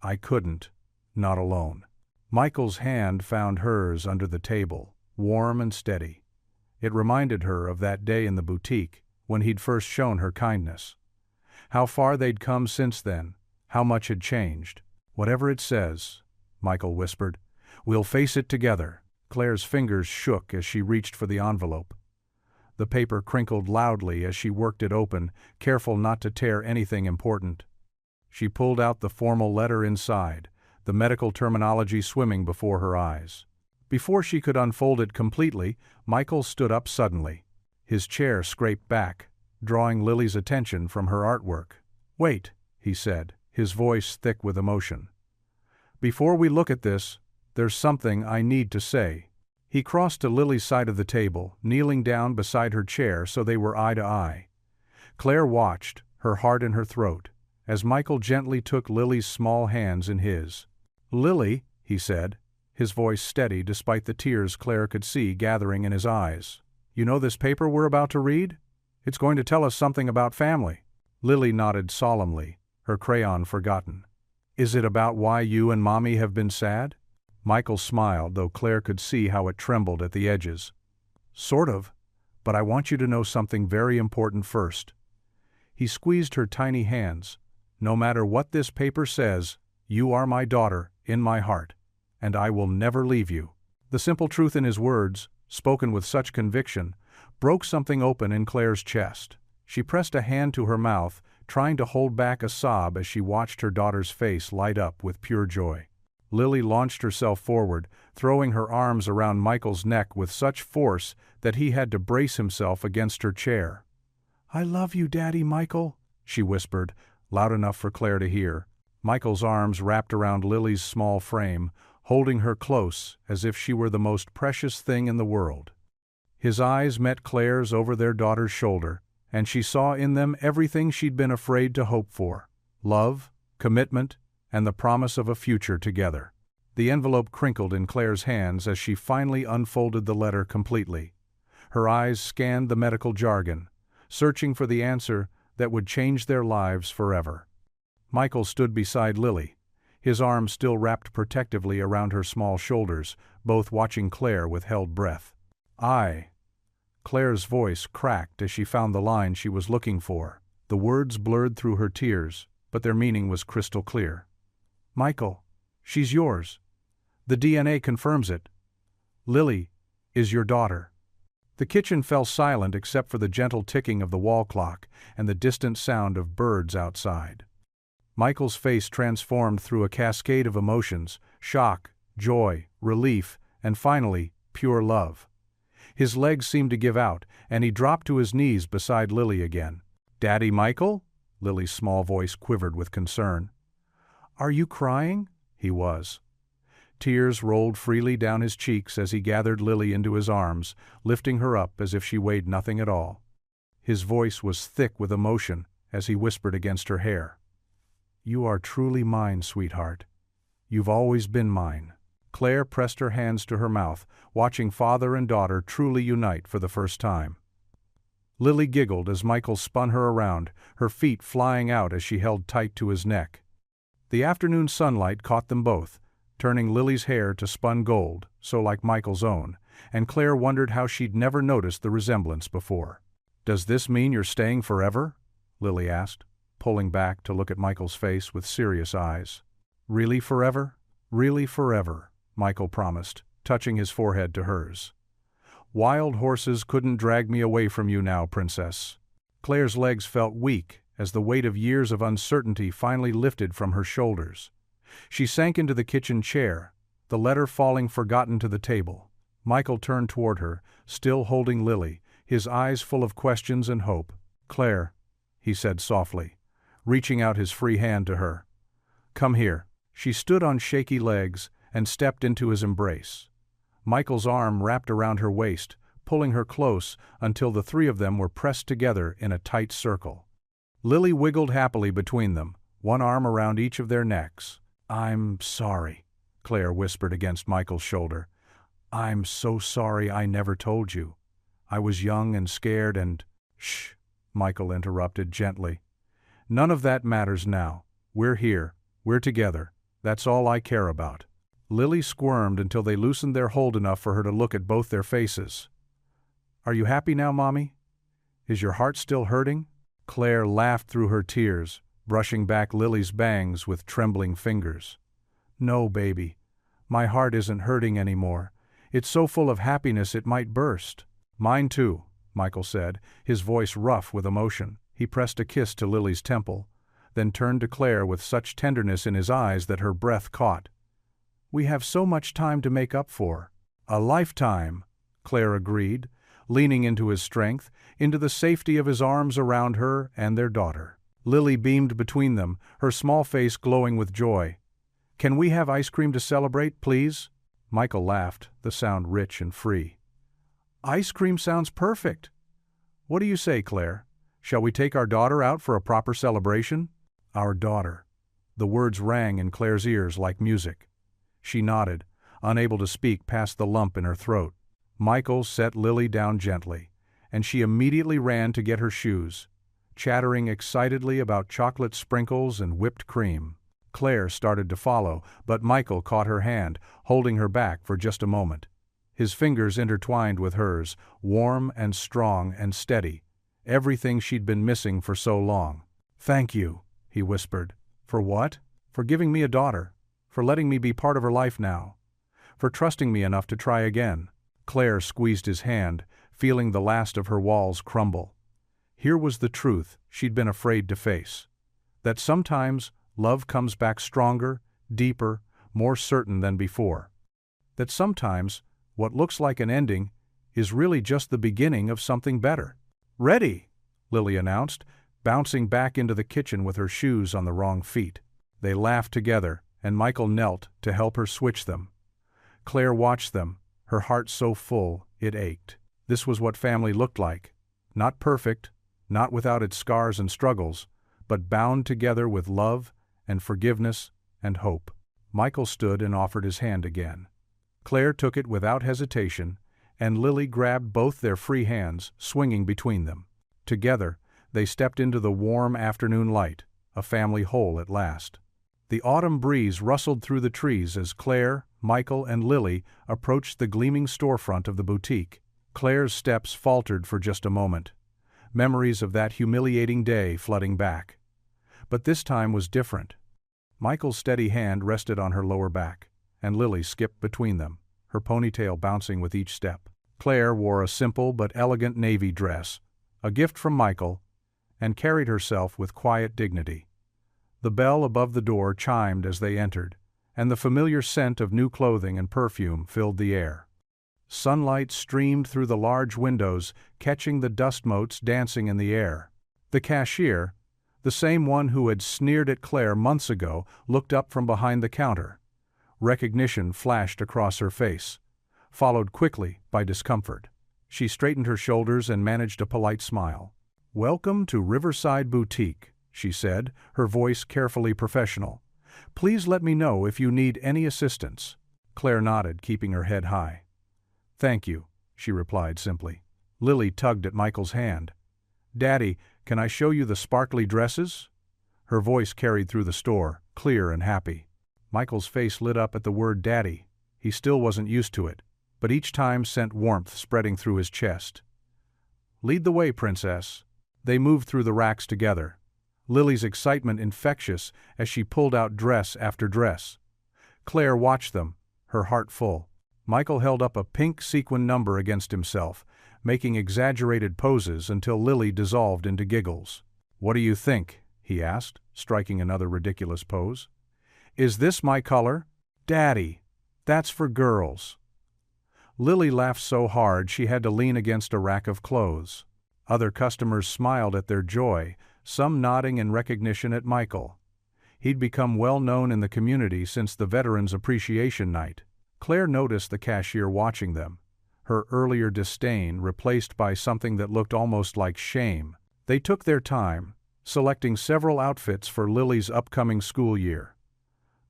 "I couldn't. Not alone." Michael's hand found hers under the table, warm and steady. It reminded her of that day in the boutique, when he'd first shown her kindness. How far they'd come since then, how much had changed. "Whatever it says," Michael whispered, "we'll face it together." Claire's fingers shook as she reached for the envelope. The paper crinkled loudly as she worked it open, careful not to tear anything important. She pulled out the formal letter inside, the medical terminology swimming before her eyes. Before she could unfold it completely, Michael stood up suddenly. His chair scraped back, drawing Lily's attention from her artwork. "Wait," he said, his voice thick with emotion. "Before we look at this, there's something I need to say." He crossed to Lily's side of the table, kneeling down beside her chair so they were eye to eye. Claire watched, her heart in her throat, as Michael gently took Lily's small hands in his. "Lily," he said, his voice steady despite the tears Claire could see gathering in his eyes. "You know this paper we're about to read? It's going to tell us something about family." Lily nodded solemnly, her crayon forgotten. "Is it about why you and Mommy have been sad?" Michael smiled, though Claire could see how it trembled at the edges. "Sort of, but I want you to know something very important first." He squeezed her tiny hands. "No matter what this paper says, you are my daughter, in my heart, and I will never leave you." The simple truth in his words, spoken with such conviction, broke something open in Claire's chest. She pressed a hand to her mouth, trying to hold back a sob as she watched her daughter's face light up with pure joy. Lily launched herself forward, throwing her arms around Michael's neck with such force that he had to brace himself against her chair. "I love you, Daddy Michael," she whispered, loud enough for Claire to hear. Michael's arms wrapped around Lily's small frame, holding her close as if she were the most precious thing in the world. His eyes met Claire's over their daughter's shoulder, and she saw in them everything she'd been afraid to hope for: love, commitment, and the promise of a future together. The envelope crinkled in Claire's hands as she finally unfolded the letter completely. Her eyes scanned the medical jargon, searching for the answer that would change their lives forever. Michael stood beside Lily, his arms still wrapped protectively around her small shoulders, both watching Claire with held breath. Claire's voice cracked as she found the line she was looking for. The words blurred through her tears, but their meaning was crystal clear. "Michael, she's yours. The DNA confirms it. Lily is your daughter." The kitchen fell silent except for the gentle ticking of the wall clock and the distant sound of birds outside. Michael's face transformed through a cascade of emotions: shock, joy, relief, and finally, pure love. His legs seemed to give out, and he dropped to his knees beside Lily again. "Daddy Michael?" Lily's small voice quivered with concern. "Are you crying?" He was. Tears rolled freely down his cheeks as he gathered Lily into his arms, lifting her up as if she weighed nothing at all. His voice was thick with emotion as he whispered against her hair. "You are truly mine, sweetheart. You've always been mine." Claire pressed her hands to her mouth, watching father and daughter truly unite for the first time. Lily giggled as Michael spun her around, her feet flying out as she held tight to his neck. The afternoon sunlight caught them both, turning Lily's hair to spun gold, so like Michael's own, and Claire wondered how she'd never noticed the resemblance before. "Does this mean you're staying forever?" Lily asked, pulling back to look at Michael's face with serious eyes. "Really forever? Really forever," Michael promised, touching his forehead to hers. "Wild horses couldn't drag me away from you now, princess." Claire's legs felt weak as the weight of years of uncertainty finally lifted from her shoulders. She sank into the kitchen chair, the letter falling forgotten to the table. Michael turned toward her, still holding Lily, his eyes full of questions and hope. "Claire," he said softly, reaching out his free hand to her. "Come here." She stood on shaky legs and stepped into his embrace. Michael's arm wrapped around her waist, pulling her close until the three of them were pressed together in a tight circle. Lily wiggled happily between them, one arm around each of their necks. "I'm sorry," Claire whispered against Michael's shoulder. "I'm so sorry I never told you. I was young and scared and—" "Shh," Michael interrupted gently. "None of that matters now. We're here. We're together. That's all I care about." Lily squirmed until they loosened their hold enough for her to look at both their faces. "Are you happy now, Mommy? Is your heart still hurting?" Claire laughed through her tears, brushing back Lily's bangs with trembling fingers. "No, baby. My heart isn't hurting anymore. It's so full of happiness it might burst." "Mine too," Michael said, his voice rough with emotion. He pressed a kiss to Lily's temple, then turned to Claire with such tenderness in his eyes that her breath caught. "We have so much time to make up for." "A lifetime," Claire agreed, leaning into his strength, into the safety of his arms around her and their daughter. Lily beamed between them, her small face glowing with joy. "Can we have ice cream to celebrate, please?" Michael laughed, the sound rich and free. "Ice cream sounds perfect. What do you say, Claire? Shall we take our daughter out for a proper celebration?" Our daughter. The words rang in Claire's ears like music. She nodded, unable to speak past the lump in her throat. Michael set Lily down gently, and she immediately ran to get her shoes, chattering excitedly about chocolate sprinkles and whipped cream. Claire started to follow, but Michael caught her hand, holding her back for just a moment. His fingers intertwined with hers, warm and strong and steady, everything she'd been missing for so long. "Thank you," he whispered. "For what?" "For giving me a daughter, for letting me be part of her life now, for trusting me enough to try again." Claire squeezed his hand, feeling the last of her walls crumble. Here was the truth she'd been afraid to face. That sometimes love comes back stronger, deeper, more certain than before. That sometimes what looks like an ending is really just the beginning of something better. "Ready," Lily announced, bouncing back into the kitchen with her shoes on the wrong feet. They laughed together, and Michael knelt to help her switch them. Claire watched them, her heart so full it ached. This was what family looked like. Not perfect, not without its scars and struggles, but bound together with love and forgiveness and hope. Michael stood and offered his hand again. Claire took it without hesitation, and Lily grabbed both their free hands, swinging between them. Together, they stepped into the warm afternoon light, a family whole at last. The autumn breeze rustled through the trees as Claire, Michael, and Lily approached the gleaming storefront of the boutique. Claire's steps faltered for just a moment, memories of that humiliating day flooding back. But this time was different. Michael's steady hand rested on her lower back, and Lily skipped between them, her ponytail bouncing with each step. Claire wore a simple but elegant navy dress, a gift from Michael, and carried herself with quiet dignity. The bell above the door chimed as they entered, and the familiar scent of new clothing and perfume filled the air. Sunlight streamed through the large windows, catching the dust motes dancing in the air. The cashier, the same one who had sneered at Claire months ago, looked up from behind the counter. Recognition flashed across her face, followed quickly by discomfort. She straightened her shoulders and managed a polite smile. "Welcome to Riverside Boutique," she said, her voice carefully professional. "Please let me know if you need any assistance." Claire nodded, keeping her head high. "Thank you," she replied simply. Lily tugged at Michael's hand. "Daddy, can I show you the sparkly dresses?" Her voice carried through the store, clear and happy. Michael's face lit up at the word daddy. He still wasn't used to it, but each time sent warmth spreading through his chest. "Lead the way, princess." They moved through the racks together, Lily's excitement infectious as she pulled out dress after dress. Claire watched them, her heart full. Michael held up a pink sequin number against himself, making exaggerated poses until Lily dissolved into giggles. "What do you think?" he asked, striking another ridiculous pose. "Is this my color?" "Daddy, that's for girls." Lily laughed so hard she had to lean against a rack of clothes. Other customers smiled at their joy, some nodding in recognition at Michael. He'd become well known in the community since the Veterans Appreciation Night. Claire noticed the cashier watching them, her earlier disdain replaced by something that looked almost like shame. They took their time, selecting several outfits for Lily's upcoming school year.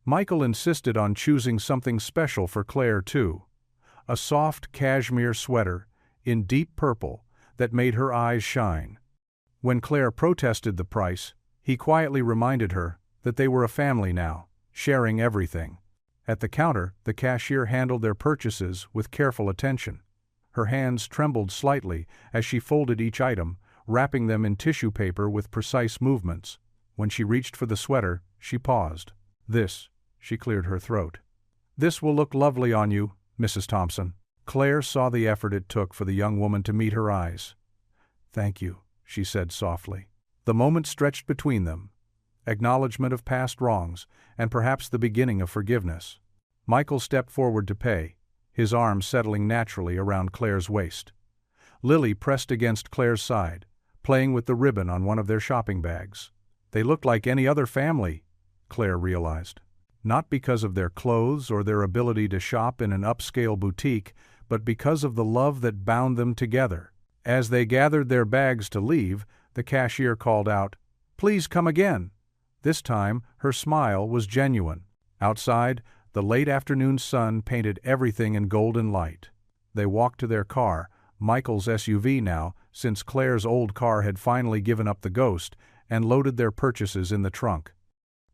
Michael insisted on choosing something special for Claire too, a soft cashmere sweater in deep purple that made her eyes shine. When Claire protested the price, he quietly reminded her that they were a family now, sharing everything. At the counter, the cashier handled their purchases with careful attention. Her hands trembled slightly as she folded each item, wrapping them in tissue paper with precise movements. When she reached for the sweater, she paused. "This," she cleared her throat. "This will look lovely on you, Mrs. Thompson." Claire saw the effort it took for the young woman to meet her eyes. "Thank you," she said softly. The moment stretched between them, acknowledgement of past wrongs, and perhaps the beginning of forgiveness. Michael stepped forward to pay, his arms settling naturally around Claire's waist. Lily pressed against Claire's side, playing with the ribbon on one of their shopping bags. They looked like any other family, Claire realized. Not because of their clothes or their ability to shop in an upscale boutique, but because of the love that bound them together. As they gathered their bags to leave, the cashier called out, "Please come again." This time, her smile was genuine. Outside, the late afternoon sun painted everything in golden light. They walked to their car, Michael's SUV now, since Claire's old car had finally given up the ghost, and loaded their purchases in the trunk.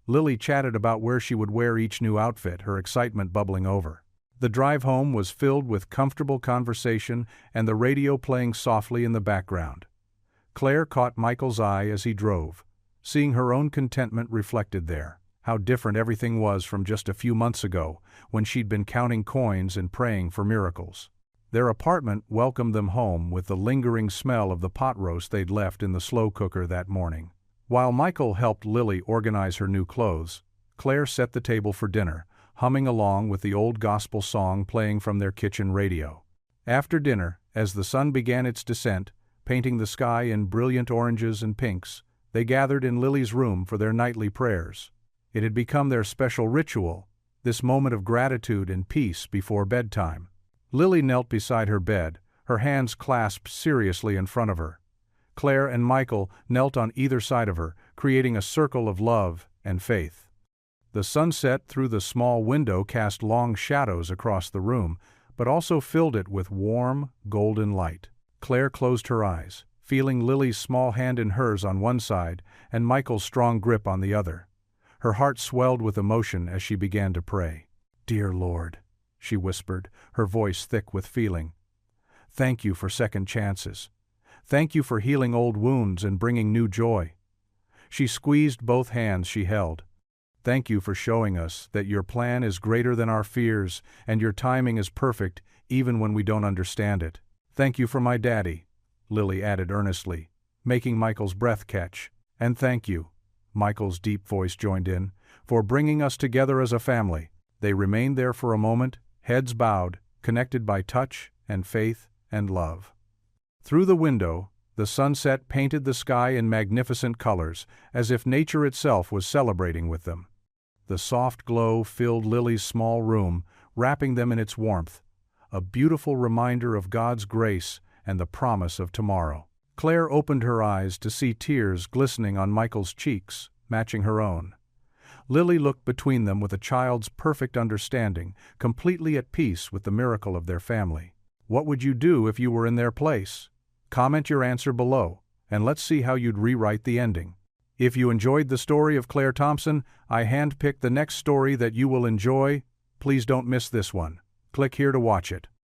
Lily chatted about where she would wear each new outfit, her excitement bubbling over. The drive home was filled with comfortable conversation and the radio playing softly in the background. Claire caught Michael's eye as he drove, seeing her own contentment reflected there. How different everything was from just a few months ago, when she'd been counting coins and praying for miracles. Their apartment welcomed them home with the lingering smell of the pot roast they'd left in the slow cooker that morning. While Michael helped Lily organize her new clothes, Claire set the table for dinner, humming along with the old gospel song playing from their kitchen radio. After dinner, as the sun began its descent, painting the sky in brilliant oranges and pinks, they gathered in Lily's room for their nightly prayers. It had become their special ritual, this moment of gratitude and peace before bedtime. Lily knelt beside her bed, her hands clasped seriously in front of her. Claire and Michael knelt on either side of her, creating a circle of love and faith. The sunset through the small window cast long shadows across the room, but also filled it with warm, golden light. Claire closed her eyes, feeling Lily's small hand in hers on one side and Michael's strong grip on the other. Her heart swelled with emotion as she began to pray. "Dear Lord," she whispered, her voice thick with feeling. "Thank you for second chances. Thank you for healing old wounds and bringing new joy." She squeezed both hands she held. "Thank you for showing us that your plan is greater than our fears and your timing is perfect even when we don't understand it. Thank you for my daddy," Lily added earnestly, making Michael's breath catch. "And thank you," Michael's deep voice joined in, "for bringing us together as a family." They remained there for a moment, heads bowed, connected by touch and faith and love. Through the window, the sunset painted the sky in magnificent colors, as if nature itself was celebrating with them. The soft glow filled Lily's small room, wrapping them in its warmth, a beautiful reminder of God's grace and the promise of tomorrow. Claire opened her eyes to see tears glistening on Michael's cheeks, matching her own. Lily looked between them with a child's perfect understanding, completely at peace with the miracle of their family. What would you do if you were in their place? Comment your answer below, and let's see how you'd rewrite the ending. If you enjoyed the story of Claire Thompson, I handpicked the next story that you will enjoy. Please don't miss this one. Click here to watch it.